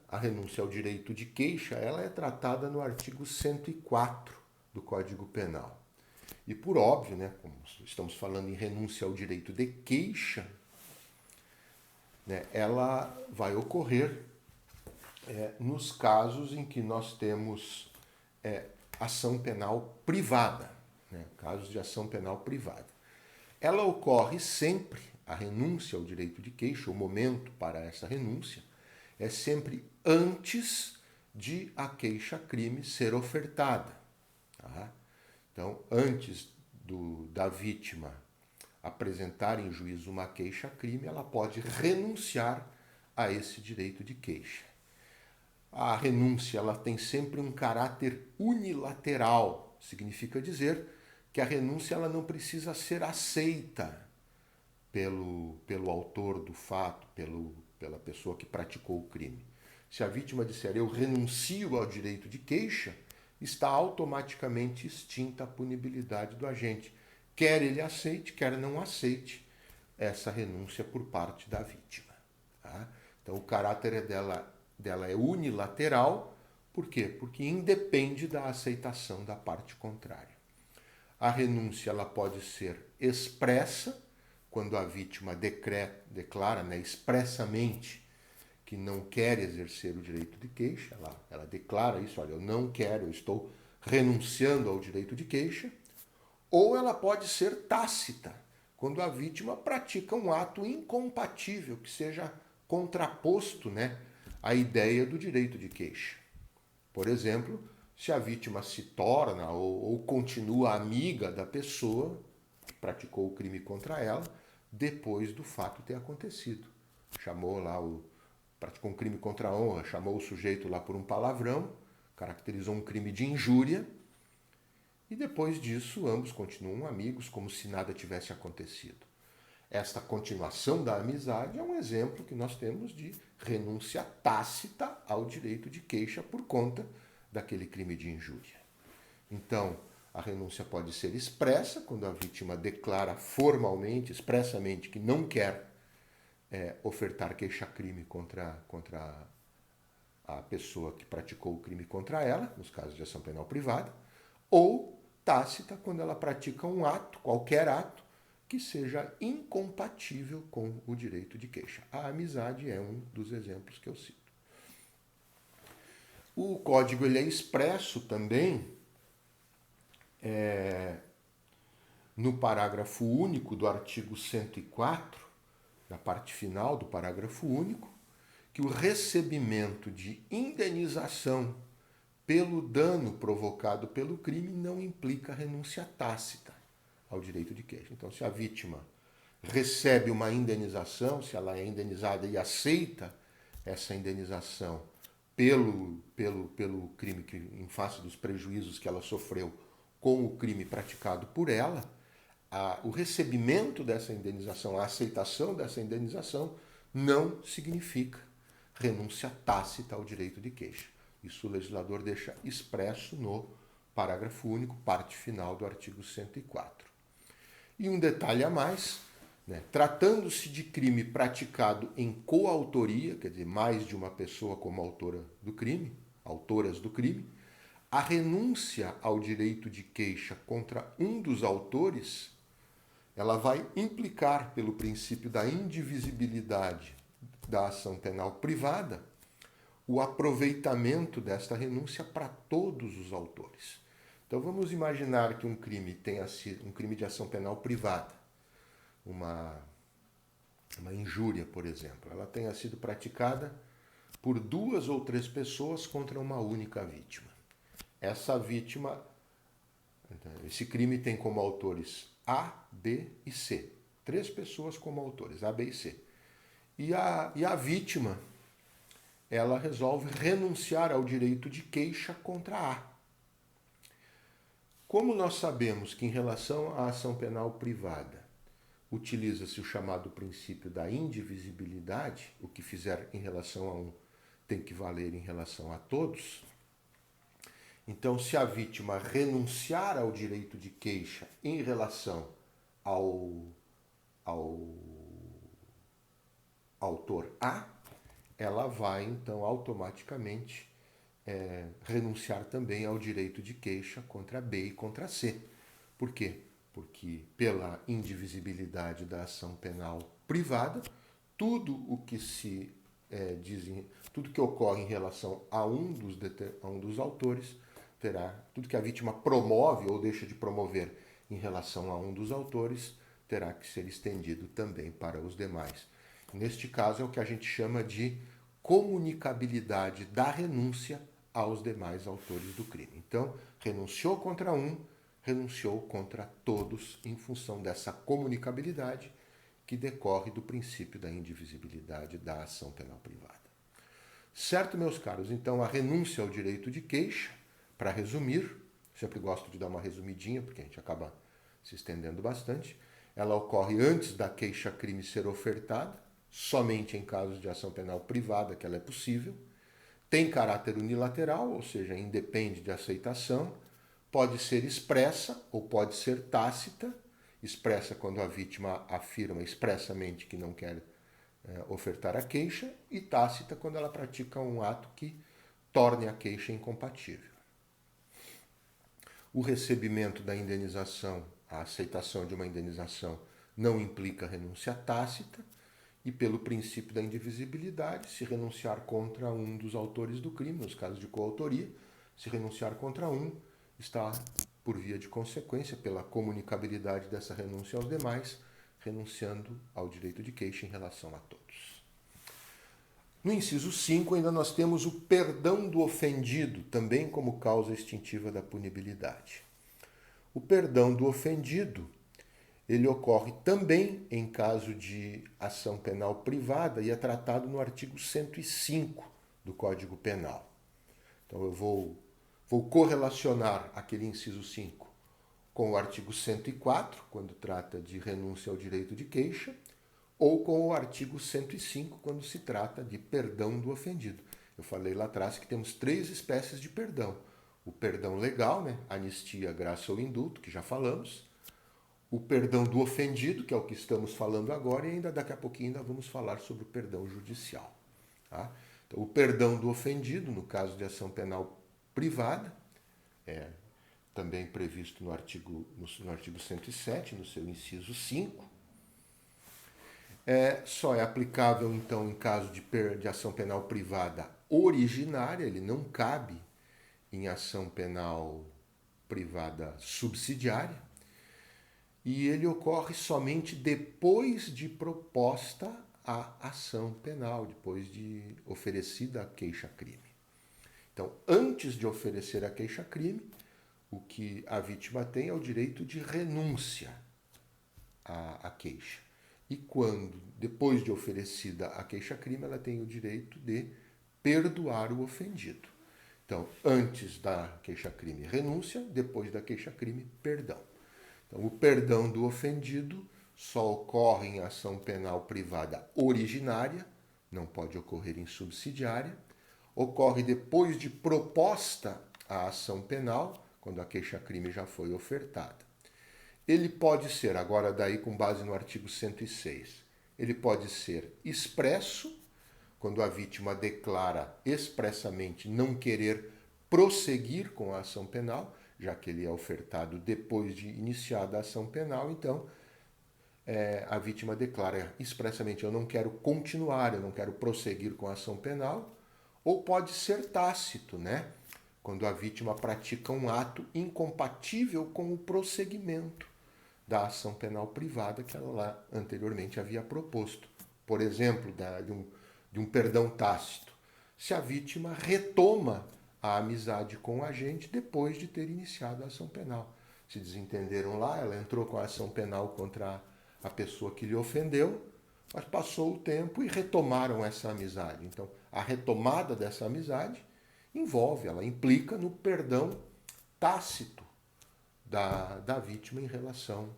A renúncia ao direito de queixa, ela é tratada no artigo 104 do Código Penal. E por óbvio, como estamos falando em renúncia ao direito de queixa, ela vai ocorrer nos casos em que nós temos ação penal privada, casos de ação penal privada. Ela ocorre sempre, a renúncia ao direito de queixa, o momento para essa renúncia, é sempre antes de a queixa-crime ser ofertada. Tá? Então, antes da vítima apresentar em juízo uma queixa-crime, ela pode renunciar a esse direito de queixa. A renúncia ela tem sempre um caráter unilateral, significa dizer que a renúncia ela não precisa ser aceita pelo autor do fato, pela pessoa que praticou o crime. Se a vítima disser eu renuncio ao direito de queixa, está automaticamente extinta a punibilidade do agente. Quer ele aceite, quer não aceite essa renúncia por parte da vítima. Tá? Então o caráter dela é unilateral. Por quê? Porque independe da aceitação da parte contrária. A renúncia ela pode ser expressa, quando a vítima declara expressamente que não quer exercer o direito de queixa, ela declara isso, olha, eu não quero, eu estou renunciando ao direito de queixa, ou ela pode ser tácita, quando a vítima pratica um ato incompatível, que seja contraposto à ideia do direito de queixa. Por exemplo, se a vítima se torna ou continua amiga da pessoa que praticou o crime contra ela, depois do fato ter acontecido. Praticou um crime contra a honra, chamou o sujeito lá por um palavrão, caracterizou um crime de injúria, e depois disso ambos continuam amigos como se nada tivesse acontecido. Esta continuação da amizade é um exemplo que nós temos de renúncia tácita ao direito de queixa por conta daquele crime de injúria. Então, a renúncia pode ser expressa, quando a vítima declara formalmente, expressamente, que não quer ofertar queixa-crime contra a pessoa que praticou o crime contra ela, nos casos de ação penal privada, ou tácita, quando ela pratica um ato, qualquer ato, que seja incompatível com o direito de queixa. A amizade é um dos exemplos que eu cito. O código ele é expresso também no parágrafo único do artigo 104, na parte final do parágrafo único, que o recebimento de indenização pelo dano provocado pelo crime não implica renúncia tácita ao direito de queixa. Então, se a vítima recebe uma indenização, se ela é indenizada e aceita essa indenização pelo crime que, em face dos prejuízos que ela sofreu com o crime praticado por ela, o recebimento dessa indenização, a aceitação dessa indenização não significa renúncia tácita ao direito de queixa. Isso o legislador deixa expresso no parágrafo único, parte final do artigo 104. E um detalhe a mais, né? Tratando-se de crime praticado em coautoria, quer dizer, mais de uma pessoa como autora do crime, autoras do crime, a renúncia ao direito de queixa contra um dos autores, ela vai implicar, pelo princípio da indivisibilidade da ação penal privada, o aproveitamento desta renúncia para todos os autores. Então vamos imaginar que um crime tenha sido um crime de ação penal privada, uma injúria, por exemplo, ela tenha sido praticada por 2 ou 3 pessoas contra uma única vítima. Essa vítima, esse crime tem como autores A, B e C. 3 pessoas como autores, A, B e C. E a vítima, ela resolve renunciar ao direito de queixa contra A. Como nós sabemos que em relação à ação penal privada utiliza-se o chamado princípio da indivisibilidade, o que fizer em relação a um tem que valer em relação a todos, então se a vítima renunciar ao direito de queixa em relação ao autor A, ela vai então automaticamente renunciar também ao direito de queixa contra B e contra C. Por quê? Porque pela indivisibilidade da ação penal privada, tudo o que tudo que ocorre em relação a um dos autores tudo que a vítima promove ou deixa de promover em relação a um dos autores terá que ser estendido também para os demais. Neste caso é o que a gente chama de comunicabilidade da renúncia aos demais autores do crime. Então, renunciou contra um, renunciou contra todos em função dessa comunicabilidade que decorre do princípio da indivisibilidade da ação penal privada. Certo, meus caros? Então, a renúncia ao direito de queixa, para resumir, sempre gosto de dar uma resumidinha, porque a gente acaba se estendendo bastante, ela ocorre antes da queixa-crime ser ofertada, somente em casos de ação penal privada que ela é possível, tem caráter unilateral, ou seja, independe de aceitação, pode ser expressa ou pode ser tácita, expressa quando a vítima afirma expressamente que não quer ofertar a queixa, e tácita quando ela pratica um ato que torne a queixa incompatível. O recebimento da indenização, a aceitação de uma indenização, não implica renúncia tácita, e pelo princípio da indivisibilidade, se renunciar contra um dos autores do crime, nos casos de coautoria, se renunciar contra um, está, por via de consequência, pela comunicabilidade dessa renúncia aos demais, renunciando ao direito de queixa em relação a todos. No inciso 5, ainda nós temos o perdão do ofendido, também como causa extintiva da punibilidade. O perdão do ofendido, ele ocorre também em caso de ação penal privada e é tratado no artigo 105 do Código Penal. Então eu vou correlacionar aquele inciso 5 com o artigo 104, quando trata de renúncia ao direito de queixa, ou com o artigo 105, quando se trata de perdão do ofendido. Eu falei lá atrás que temos 3 espécies de perdão. O perdão legal, né? Anistia, graça ou indulto, que já falamos. O perdão do ofendido, que é o que estamos falando agora, e ainda daqui a pouquinho ainda vamos falar sobre o perdão judicial. Tá? Então, o perdão do ofendido, no caso de ação penal privada, é também previsto no artigo 107, no seu inciso 5. Só é aplicável, então, em caso de ação penal privada originária, ele não cabe em ação penal privada subsidiária. e ele ocorre somente depois de proposta a ação penal, depois de oferecida a queixa-crime. Então, antes de oferecer a queixa-crime, o que a vítima tem é o direito de renúncia à queixa. E quando, depois de oferecida a queixa-crime, ela tem o direito de perdoar o ofendido. Então, antes da queixa-crime, renúncia, depois da queixa-crime, perdão. Então, o perdão do ofendido só ocorre em ação penal privada originária, não pode ocorrer em subsidiária, ocorre depois de proposta a ação penal, quando a queixa-crime já foi ofertada. Ele pode ser, agora daí com base no artigo 106, ele pode ser expresso, quando a vítima declara expressamente não querer prosseguir com a ação penal, já que ele é ofertado depois de iniciada a ação penal, então a vítima declara expressamente eu não quero continuar, eu não quero prosseguir com a ação penal, ou pode ser tácito, né? Quando a vítima pratica um ato incompatível com o prosseguimento da ação penal privada que ela lá anteriormente havia proposto. Por exemplo, de um perdão tácito. Se a vítima retoma a amizade com o agente depois de ter iniciado a ação penal. Se desentenderam lá, ela entrou com a ação penal contra a pessoa que lhe ofendeu, mas passou o tempo e retomaram essa amizade. Então, a retomada dessa amizade envolve, ela implica no perdão tácito da vítima em relação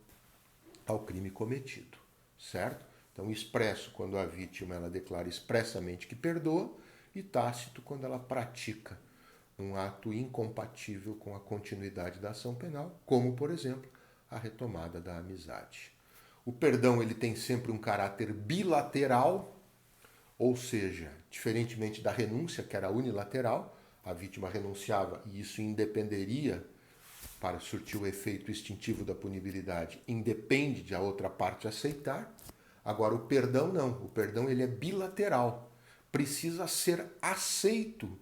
ao crime cometido, certo? Então, expresso quando a vítima ela declara expressamente que perdoa e tácito quando ela pratica um ato incompatível com a continuidade da ação penal, como, por exemplo, a retomada da amizade. O perdão ele tem sempre um caráter bilateral, ou seja, diferentemente da renúncia, que era unilateral, a vítima renunciava e isso independeria para surtir o efeito extintivo da punibilidade, independe de a outra parte aceitar. Agora, o perdão não. O perdão ele é bilateral. Precisa ser aceito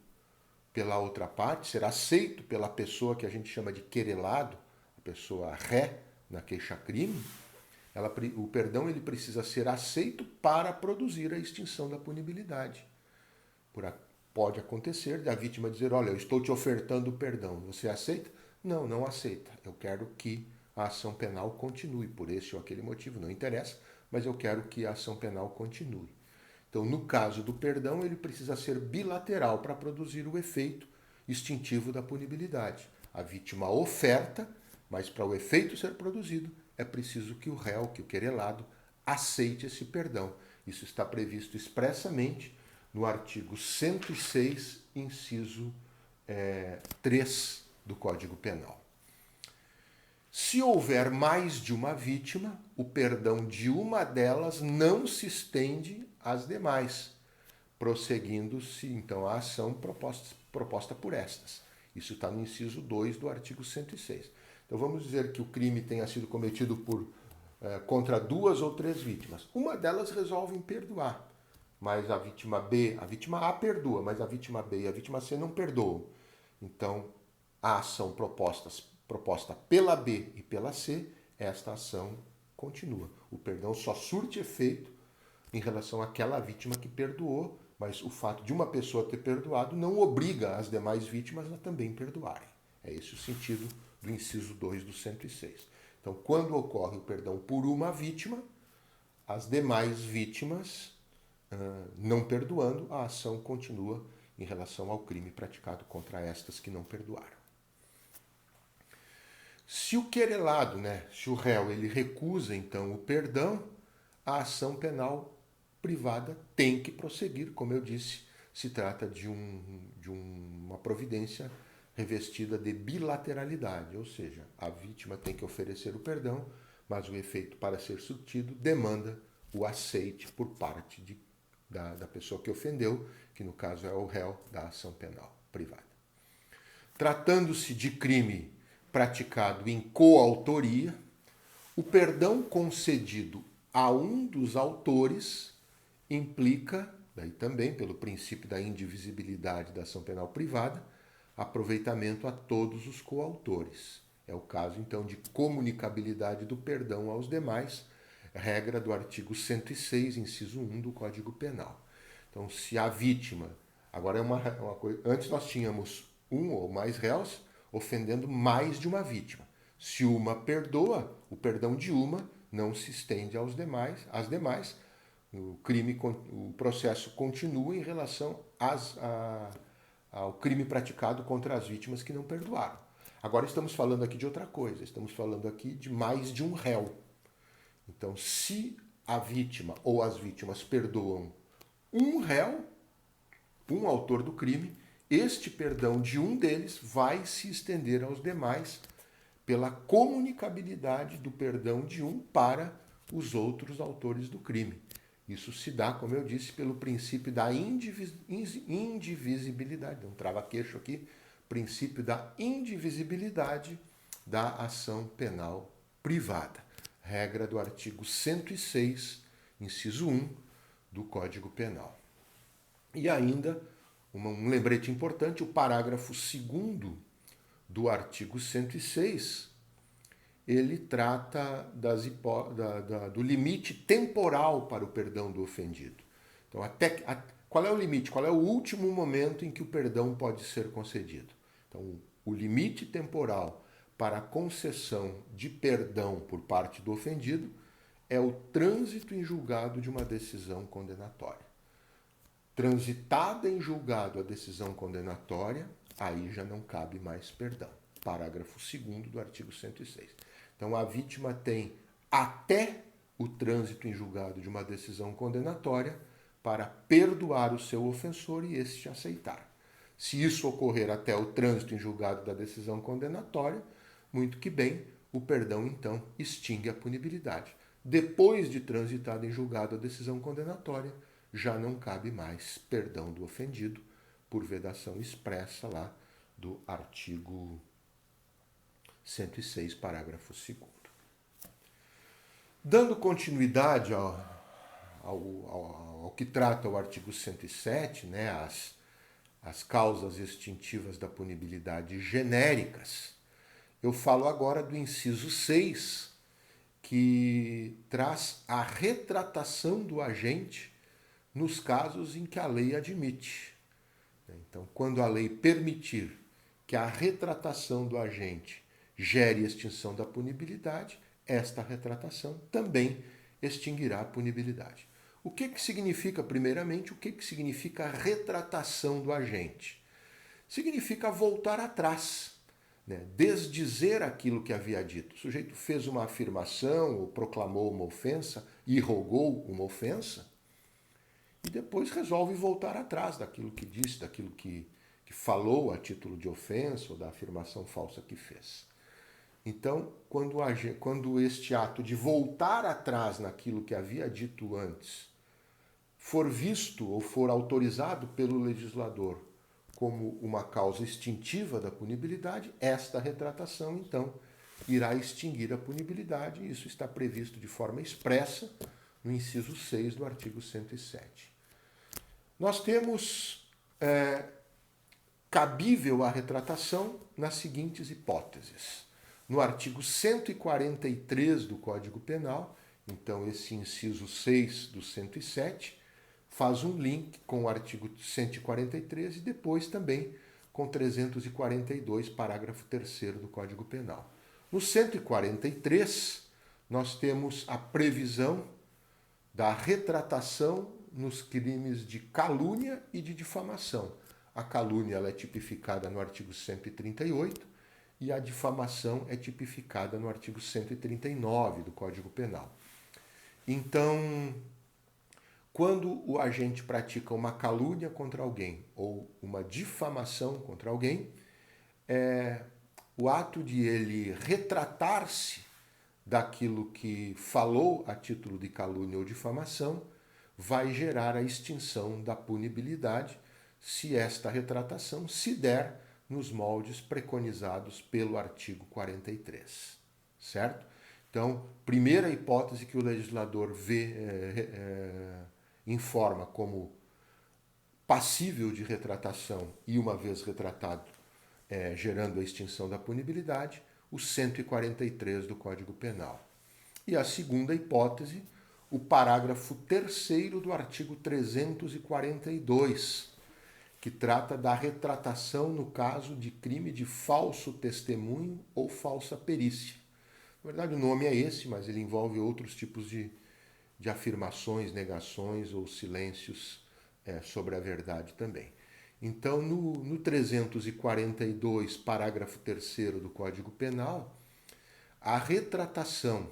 pela outra parte, ser aceito pela pessoa que a gente chama de querelado, a pessoa ré na queixa-crime. O perdão ele precisa ser aceito para produzir a extinção da punibilidade. Pode acontecer da vítima dizer, olha, eu estou te ofertando o perdão, você aceita? Não, não aceita. Eu quero que a ação penal continue, por esse ou aquele motivo, não interessa, mas eu quero que a ação penal continue. Então, no caso do perdão, ele precisa ser bilateral para produzir o efeito extintivo da punibilidade. A vítima oferta, mas para o efeito ser produzido, é preciso que o réu, que o querelado, aceite esse perdão. Isso está previsto expressamente no artigo 106, inciso 3 do Código Penal. Se houver mais de uma vítima, o perdão de uma delas não se estende às demais, prosseguindo-se então a ação proposta por estas. Isso está no inciso 2 do artigo 106. Então vamos dizer que o crime tenha sido cometido contra 2 ou 3 vítimas. Uma delas resolve perdoar, mas a vítima A perdoa, mas a vítima B e a vítima C não perdoam. Então, a ação proposta pela B e pela C, esta ação continua. O perdão só surte efeito em relação àquela vítima que perdoou, mas o fato de uma pessoa ter perdoado não obriga as demais vítimas a também perdoarem. É esse o sentido do inciso 2 do 106. Então, quando ocorre o perdão por uma vítima, as demais vítimas não perdoando, a ação continua em relação ao crime praticado contra estas que não perdoaram. Se o querelado, se o réu, ele recusa então o perdão, a ação penal privada tem que prosseguir, como eu disse, se trata de uma providência revestida de bilateralidade, ou seja, a vítima tem que oferecer o perdão, mas o efeito para ser surtido demanda o aceite por parte da pessoa que ofendeu, que no caso é o réu da ação penal privada. Tratando-se de crime praticado em coautoria, o perdão concedido a um dos autores implica, daí também pelo princípio da indivisibilidade da ação penal privada, aproveitamento a todos os coautores. É o caso, então, de comunicabilidade do perdão aos demais, regra do artigo 106, inciso 1 do Código Penal. Então, se a vítima... Agora é uma coisa... Antes nós tínhamos um ou mais réus ofendendo mais de uma vítima. Se uma perdoa, o perdão de uma não se estende às demais. O processo continua em relação ao crime praticado contra as vítimas que não perdoaram. Agora estamos falando aqui de outra coisa. Estamos falando aqui de mais de um réu. Então, se a vítima ou as vítimas perdoam um réu, um autor do crime, este perdão de um deles vai se estender aos demais pela comunicabilidade do perdão de um para os outros autores do crime. Isso se dá, como eu disse, pelo princípio da indivisibilidade, um trava-queixo aqui, princípio da indivisibilidade da ação penal privada. Regra do artigo 106, inciso 1 do Código Penal. E ainda, um lembrete importante, o parágrafo 2º do artigo 106, ele trata do limite temporal para o perdão do ofendido. Então, qual é o limite? Qual é o último momento em que o perdão pode ser concedido? Então, o limite temporal para a concessão de perdão por parte do ofendido é o trânsito em julgado de uma decisão condenatória. Transitada em julgado a decisão condenatória, aí já não cabe mais perdão. Parágrafo 2º do artigo 106. Então, a vítima tem até o trânsito em julgado de uma decisão condenatória para perdoar o seu ofensor e este aceitar. Se isso ocorrer até o trânsito em julgado da decisão condenatória, muito que bem, o perdão, então, extingue a punibilidade. Depois de transitada em julgado a decisão condenatória, já não cabe mais perdão do ofendido, por vedação expressa lá do artigo 106, parágrafo 2º. Dando continuidade ao que trata o artigo 107, né, as causas extintivas da punibilidade genéricas, eu falo agora do inciso 6, que traz a retratação do agente nos casos em que a lei admite. Então, quando a lei permitir que a retratação do agente gere extinção da punibilidade, esta retratação também extinguirá a punibilidade. O que significa, primeiramente, o que significa a retratação do agente? Significa voltar atrás, né? Desdizer aquilo que havia dito. O sujeito fez uma afirmação ou proclamou uma ofensa, irrogou uma ofensa, e depois resolve voltar atrás daquilo que disse, daquilo que falou a título de ofensa ou da afirmação falsa que fez. Então, quando este ato de voltar atrás naquilo que havia dito antes for visto ou for autorizado pelo legislador como uma causa extintiva da punibilidade, esta retratação, então, irá extinguir a punibilidade, e isso está previsto de forma expressa no inciso 6 do artigo 107. Nós temos cabível a retratação nas seguintes hipóteses. No artigo 143 do Código Penal, então esse inciso 6 do 107, faz um link com o artigo 143 e depois também com 342, parágrafo 3º do Código Penal. No 143, nós temos a previsão da retratação nos crimes de calúnia e de difamação. A calúnia ela é tipificada no artigo 138 e a difamação é tipificada no artigo 139 do Código Penal. Então, quando o agente pratica uma calúnia contra alguém ou uma difamação contra alguém, o ato de ele retratar-se daquilo que falou a título de calúnia ou difamação vai gerar a extinção da punibilidade se esta retratação se der nos moldes preconizados pelo artigo 43, certo? Então, primeira hipótese que o legislador informa como passível de retratação e, uma vez retratado, gerando a extinção da punibilidade, o 143 do Código Penal. E a segunda hipótese, o parágrafo 3º do artigo 342, que trata da retratação no caso de crime de falso testemunho ou falsa perícia. Na verdade, o nome é esse, mas ele envolve outros tipos de afirmações, negações ou silêncios sobre a verdade também. Então, no 342, parágrafo 3º do Código Penal, a retratação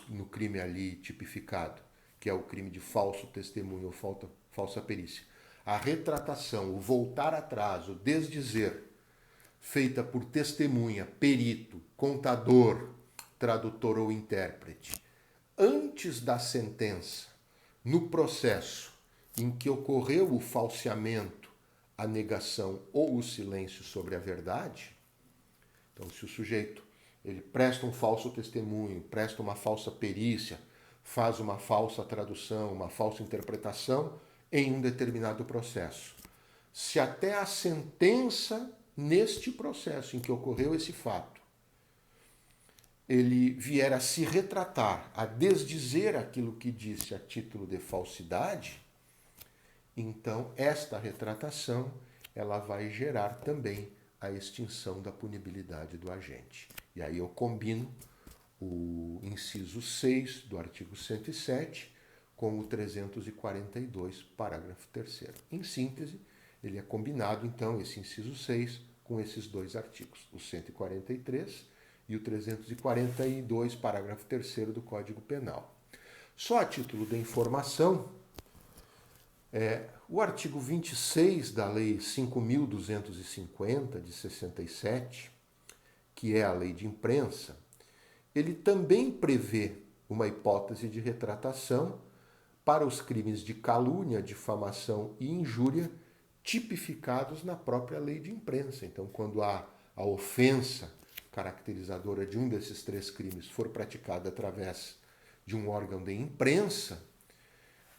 no crime ali tipificado, que é o crime de falso testemunho ou falsa perícia, a retratação, o voltar atrás, o desdizer, feita por testemunha, perito, contador, tradutor ou intérprete, antes da sentença, no processo em que ocorreu o falseamento, a negação ou o silêncio sobre a verdade, então se o sujeito ele presta um falso testemunho, presta uma falsa perícia, faz uma falsa tradução, uma falsa interpretação em um determinado processo. Se até a sentença, neste processo em que ocorreu esse fato, ele vier a se retratar, a desdizer aquilo que disse a título de falsidade, então esta retratação ela vai gerar também a extinção da punibilidade do agente. E aí eu combino o inciso 6 do artigo 107 com o 342, parágrafo 3º. Em síntese, ele é combinado, então, esse inciso 6 com esses dois artigos, o 143 e o 342, parágrafo 3º do Código Penal. Só a título de informação, o artigo 26 da Lei 5.250, de 67, que é a lei de imprensa, ele também prevê uma hipótese de retratação para os crimes de calúnia, difamação e injúria tipificados na própria lei de imprensa. Então, quando a ofensa caracterizadora de um desses três crimes for praticada através de um órgão de imprensa,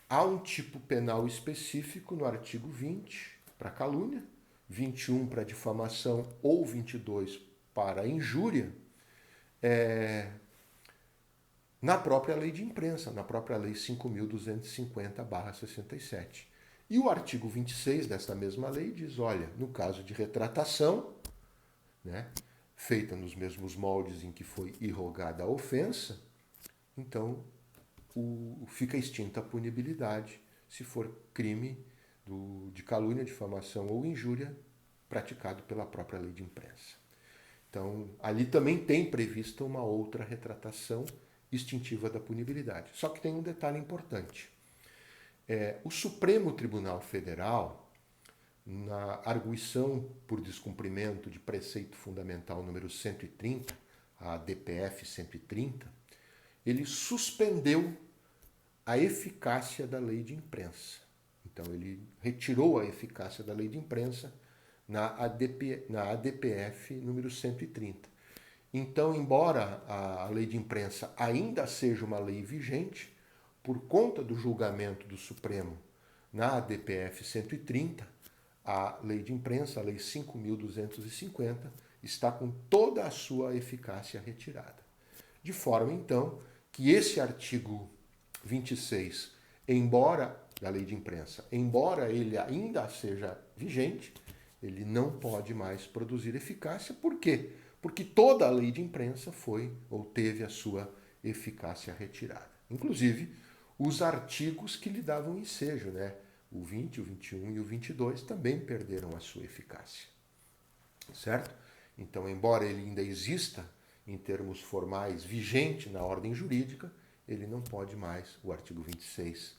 há um tipo penal específico no artigo 20 para calúnia, 21 para difamação ou 22 para injúria, na própria lei de imprensa, na própria lei 5.250/67. E o artigo 26 dessa mesma lei diz, olha, no caso de retratação, feita nos mesmos moldes em que foi irrogada a ofensa, então fica extinta a punibilidade se for crime de calúnia, difamação ou injúria praticado pela própria lei de imprensa. Então, ali também tem prevista uma outra retratação extintiva da punibilidade. Só que tem um detalhe importante. O Supremo Tribunal Federal, na arguição por descumprimento de preceito fundamental número 130, a DPF 130, ele suspendeu a eficácia da lei de imprensa. Então, ele retirou a eficácia da lei de imprensa na ADPF número 130. Então, embora a lei de imprensa ainda seja uma lei vigente, por conta do julgamento do Supremo na ADPF 130, a lei de imprensa, a lei 5.250, está com toda a sua eficácia retirada. De forma, então, que esse artigo 26, da lei de imprensa, embora ele ainda seja vigente, ele não pode mais produzir eficácia. Por quê? Porque toda a lei de imprensa foi ou teve a sua eficácia retirada. Inclusive, os artigos que lhe davam ensejo, o 20, o 21 e o 22 também perderam a sua eficácia. Certo? Então, embora ele ainda exista, em termos formais, vigente na ordem jurídica, ele não pode mais, o artigo 26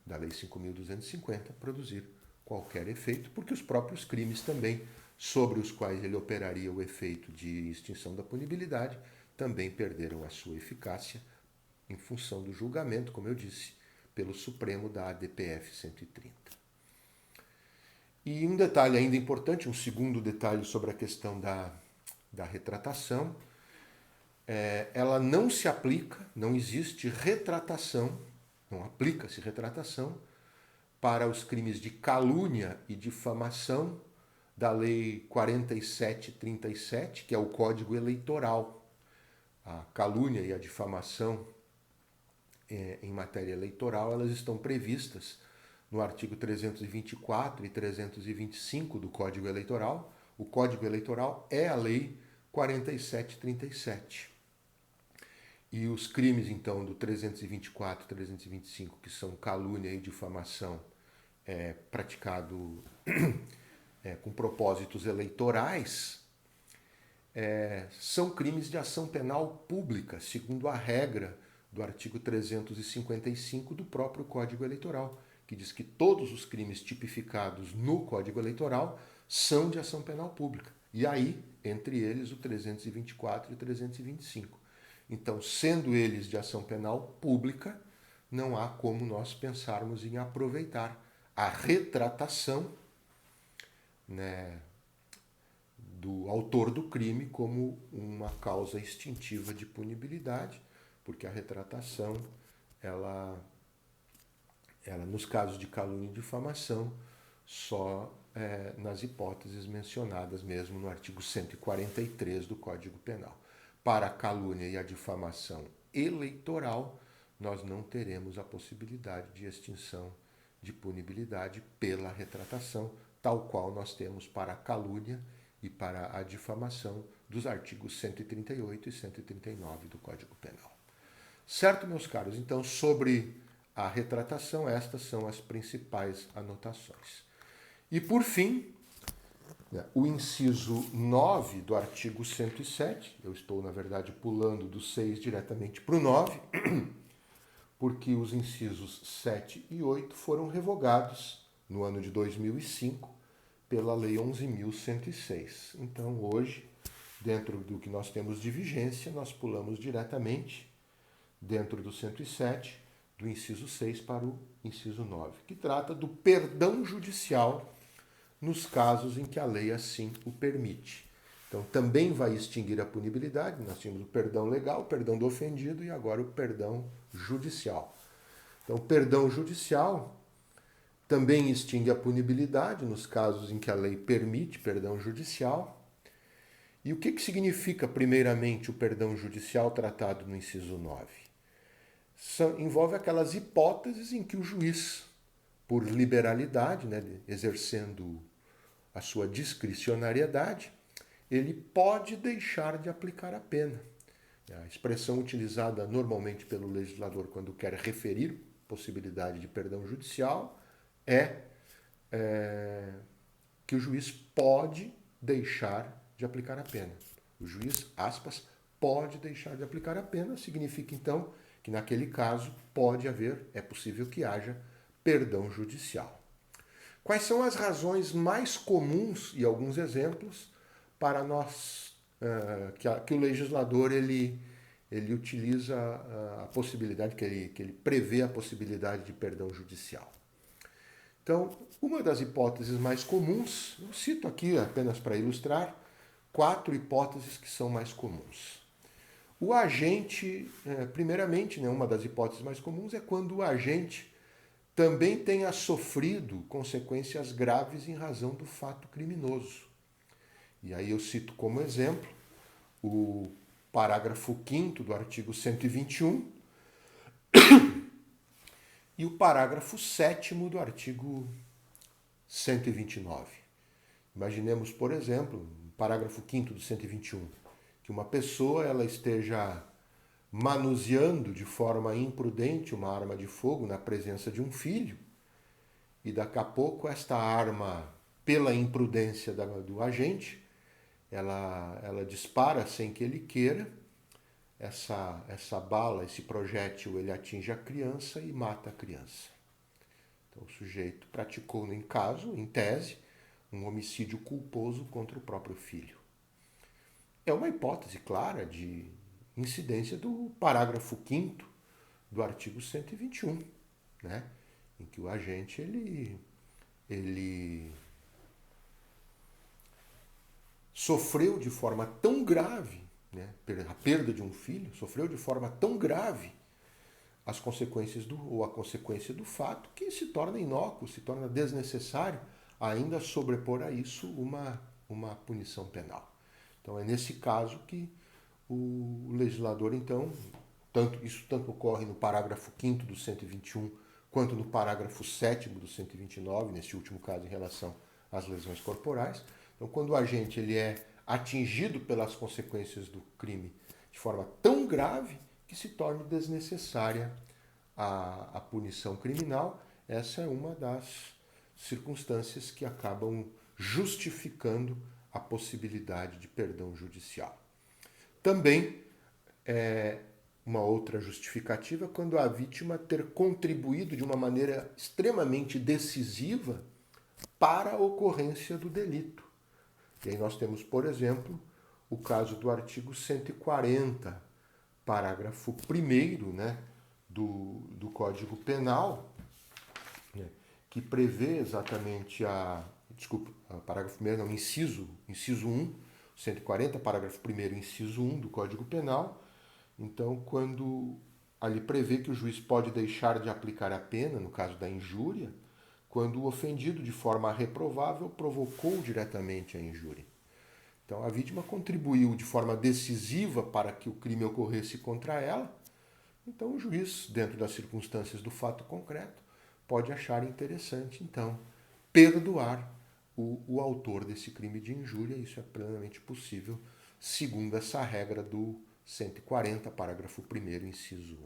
da Lei 5.250, produzir qualquer efeito, porque os próprios crimes também, sobre os quais ele operaria o efeito de extinção da punibilidade, também perderam a sua eficácia em função do julgamento, como eu disse, pelo Supremo da ADPF 130. E um detalhe ainda importante, um segundo detalhe sobre a questão da retratação, ela não se aplica, não existe retratação, não aplica-se retratação para os crimes de calúnia e difamação da Lei 4737, que é o Código Eleitoral. A calúnia e a difamação em matéria eleitoral, elas estão previstas no artigo 324 e 325 do Código Eleitoral. O Código Eleitoral é a Lei 4737. E os crimes, então, do 324 e 325, que são calúnia e difamação, praticado com propósitos eleitorais, são crimes de ação penal pública, segundo a regra do artigo 355 do próprio Código Eleitoral, que diz que todos os crimes tipificados no Código Eleitoral são de ação penal pública. E aí, entre eles, o 324 e o 325. Então, sendo eles de ação penal pública, não há como nós pensarmos em aproveitar a retratação, né, do autor do crime como uma causa extintiva de punibilidade, porque a retratação, ela nos casos de calúnia e difamação, só nas hipóteses mencionadas mesmo no artigo 143 do Código Penal. Para a calúnia e a difamação eleitoral, nós não teremos a possibilidade de extinção de punibilidade pela retratação, tal qual nós temos para a calúnia e para a difamação dos artigos 138 e 139 do Código Penal. Certo, meus caros? Então, sobre a retratação, estas são as principais anotações. E, por fim, o inciso 9 do artigo 107, eu estou, na verdade, pulando do 6 diretamente para o 9, porque os incisos 7 e 8 foram revogados no ano de 2005 pela Lei 11.106. Então, hoje, dentro do que nós temos de vigência, nós pulamos diretamente, dentro do 107, do inciso 6 para o inciso 9, que trata do perdão judicial nos casos em que a lei assim o permite. Então, também vai extinguir a punibilidade. Nós tínhamos o perdão legal, o perdão do ofendido e agora o perdão judicial. Então, o perdão judicial também extingue a punibilidade nos casos em que a lei permite perdão judicial. E o que significa, primeiramente, o perdão judicial tratado no inciso 9? Envolve aquelas hipóteses em que o juiz, por liberalidade, né, exercendo a sua discricionariedade, ele pode deixar de aplicar a pena. A expressão utilizada normalmente pelo legislador quando quer referir possibilidade de perdão judicial é que o juiz pode deixar de aplicar a pena. O juiz, aspas, pode deixar de aplicar a pena, significa então que naquele caso pode haver, é possível que haja perdão judicial. Quais são as razões mais comuns e alguns exemplos para nós que o legislador ele utiliza a possibilidade, que ele prevê a possibilidade de perdão judicial? Então, uma das hipóteses mais comuns, eu cito aqui apenas para ilustrar, 4 hipóteses que são mais comuns. O agente, primeiramente, né, uma das hipóteses mais comuns é quando o agente também tenha sofrido consequências graves em razão do fato criminoso. E aí eu cito como exemplo o parágrafo 5º do artigo 121 e o parágrafo 7º do artigo 129. Imaginemos, por exemplo, o parágrafo 5º do 121, que uma pessoa ela esteja manuseando de forma imprudente uma arma de fogo na presença de um filho, e daqui a pouco esta arma, pela imprudência do agente, ela dispara sem que ele queira, essa bala, esse projétil, ele atinge a criança e mata a criança. Então o sujeito praticou, em tese, um homicídio culposo contra o próprio filho. É uma hipótese clara de incidência do parágrafo 5º do artigo 121, né? Em que o agente ele sofreu de forma tão grave, né, a perda de um filho, sofreu de forma tão grave as consequências a consequência do fato que se torna inócuo, se torna desnecessário ainda sobrepor a isso uma punição penal. Então é nesse caso que o legislador, então, isso tanto ocorre no parágrafo 5º do 121, quanto no parágrafo 7º do 129, nesse último caso em relação às lesões corporais. Então, quando o agente ele é atingido pelas consequências do crime de forma tão grave que se torne desnecessária a punição criminal, essa é uma das circunstâncias que acabam justificando a possibilidade de perdão judicial. Também uma outra justificativa quando a vítima ter contribuído de uma maneira extremamente decisiva para a ocorrência do delito. E aí nós temos, por exemplo, o caso do artigo 140, parágrafo 1º, né, do Código Penal, né, que prevê exatamente parágrafo 1º, não, inciso 1, 140, parágrafo 1º, inciso 1 do Código Penal. Então, quando ali prevê que o juiz pode deixar de aplicar a pena, no caso da injúria, quando o ofendido, de forma reprovável, provocou diretamente a injúria. Então, a vítima contribuiu de forma decisiva para que o crime ocorresse contra ela. Então, o juiz, dentro das circunstâncias do fato concreto, pode achar interessante, então, perdoar o autor desse crime de injúria. Isso é plenamente possível, segundo essa regra do 140, parágrafo 1º, inciso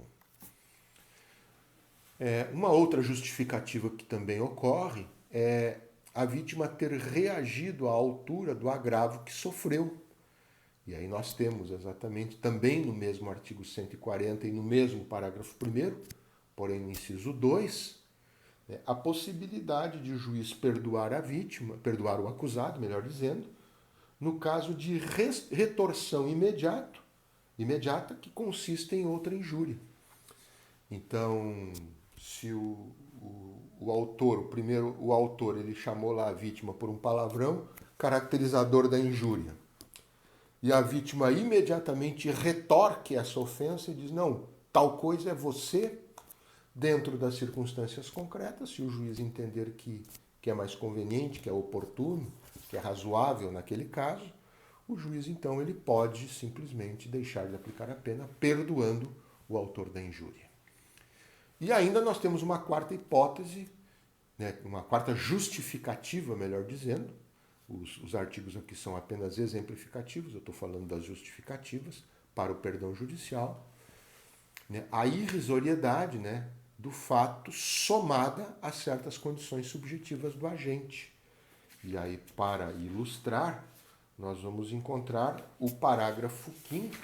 1. Uma outra justificativa que também ocorre é a vítima ter reagido à altura do agravo que sofreu. E aí nós temos exatamente, também no mesmo artigo 140 e no mesmo parágrafo 1º, porém no inciso 2, a possibilidade de o juiz perdoar a vítima, perdoar o acusado, melhor dizendo, no caso de retorção imediata que consiste em outra injúria. Então, se o autor ele chamou lá a vítima por um palavrão caracterizador da injúria, e a vítima imediatamente retorque essa ofensa e diz, não, tal coisa é você, dentro das circunstâncias concretas, se o juiz entender que é mais conveniente, que é oportuno, que é razoável naquele caso, o juiz, então, ele pode simplesmente deixar de aplicar a pena, perdoando o autor da injúria. E ainda nós temos uma quarta hipótese, né, uma quarta justificativa, melhor dizendo. Os artigos aqui são apenas exemplificativos, eu estou falando das justificativas para o perdão judicial. Né, a irrisoriedade, né, do fato somada a certas condições subjetivas do agente. E aí, para ilustrar, nós vamos encontrar o parágrafo 5º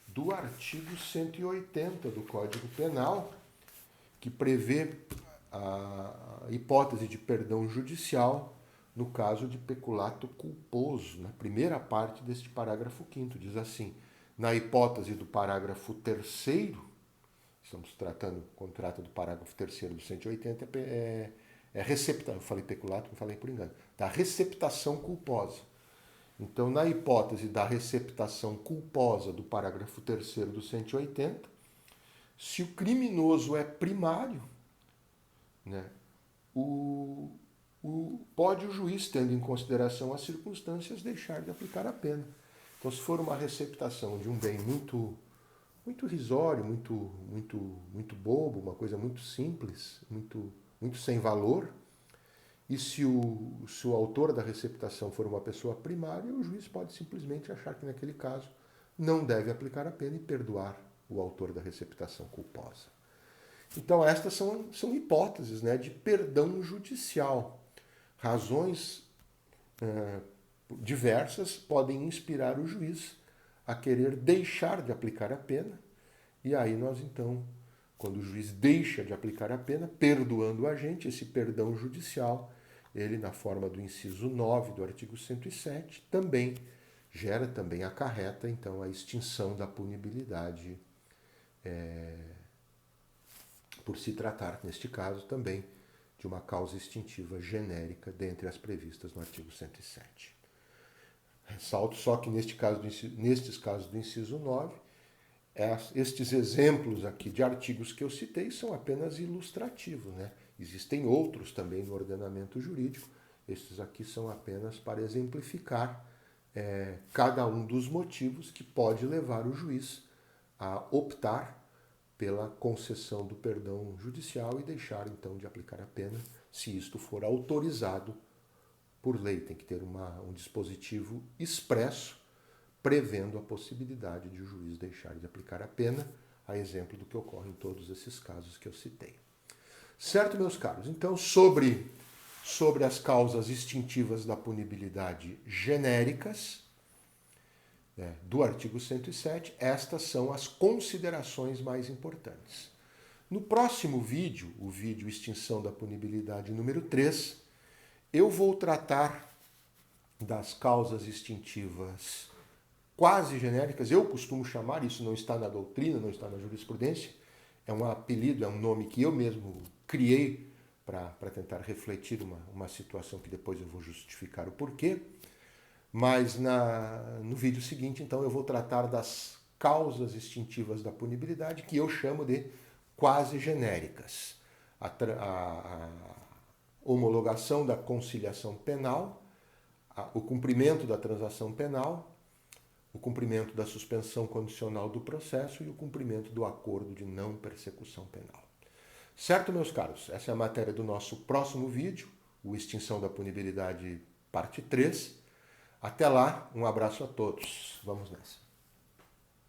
do artigo 180 do Código Penal, que prevê a hipótese de perdão judicial no caso de peculato culposo. Na primeira parte deste parágrafo 5º diz assim, na hipótese do parágrafo 3º, estamos tratando, quando trata do parágrafo 3º do 180, receptação, eu falei peculato, não falei por engano, da receptação culposa. Então, na hipótese da receptação culposa do parágrafo 3º do 180, se o criminoso é primário, né, pode o juiz, tendo em consideração as circunstâncias, deixar de aplicar a pena. Então, se for uma receptação de um bem muito irrisório, muito bobo, uma coisa muito simples, muito sem valor, e se o autor da receptação for uma pessoa primária, o juiz pode simplesmente achar que, naquele caso, não deve aplicar a pena e perdoar o autor da receptação culposa. Então, estas são hipóteses, né, de perdão judicial. Razões diversas podem inspirar o juiz a querer deixar de aplicar a pena, e aí nós, então, quando o juiz deixa de aplicar a pena, perdoando o agente, esse perdão judicial, ele, na forma do inciso 9 do artigo 107, também acarreta, então, a extinção da punibilidade, por se tratar, neste caso, também de uma causa extintiva genérica dentre as previstas no artigo 107. Ressalto só que nestes casos do inciso 9, estes exemplos aqui de artigos que eu citei são apenas ilustrativos, né? Existem outros também no ordenamento jurídico Esses aqui são apenas para exemplificar cada um dos motivos que pode levar o juiz a optar pela concessão do perdão judicial e deixar então de aplicar a pena, se isto for autorizado por lei. Tem que ter um dispositivo expresso prevendo a possibilidade de o juiz deixar de aplicar a pena, a exemplo do que ocorre em todos esses casos que eu citei. Certo, meus caros? Então, sobre as causas extintivas da punibilidade genéricas, do artigo 107, estas são as considerações mais importantes. No próximo vídeo, o vídeo Extinção da Punibilidade número 3, eu vou tratar das causas extintivas quase genéricas. Eu costumo chamar, isso não está na doutrina, não está na jurisprudência, é um apelido, é um nome que eu mesmo criei para tentar refletir uma situação que depois eu vou justificar o porquê. Mas no vídeo seguinte, então, eu vou tratar das causas extintivas da punibilidade, que eu chamo de quase genéricas. A homologação da conciliação penal, o cumprimento da transação penal, o cumprimento da suspensão condicional do processo e o cumprimento do acordo de não persecução penal. Certo, meus caros? Essa é a matéria do nosso próximo vídeo, o Extinção da Punibilidade, parte 3. Até lá, um abraço a todos. Vamos nessa.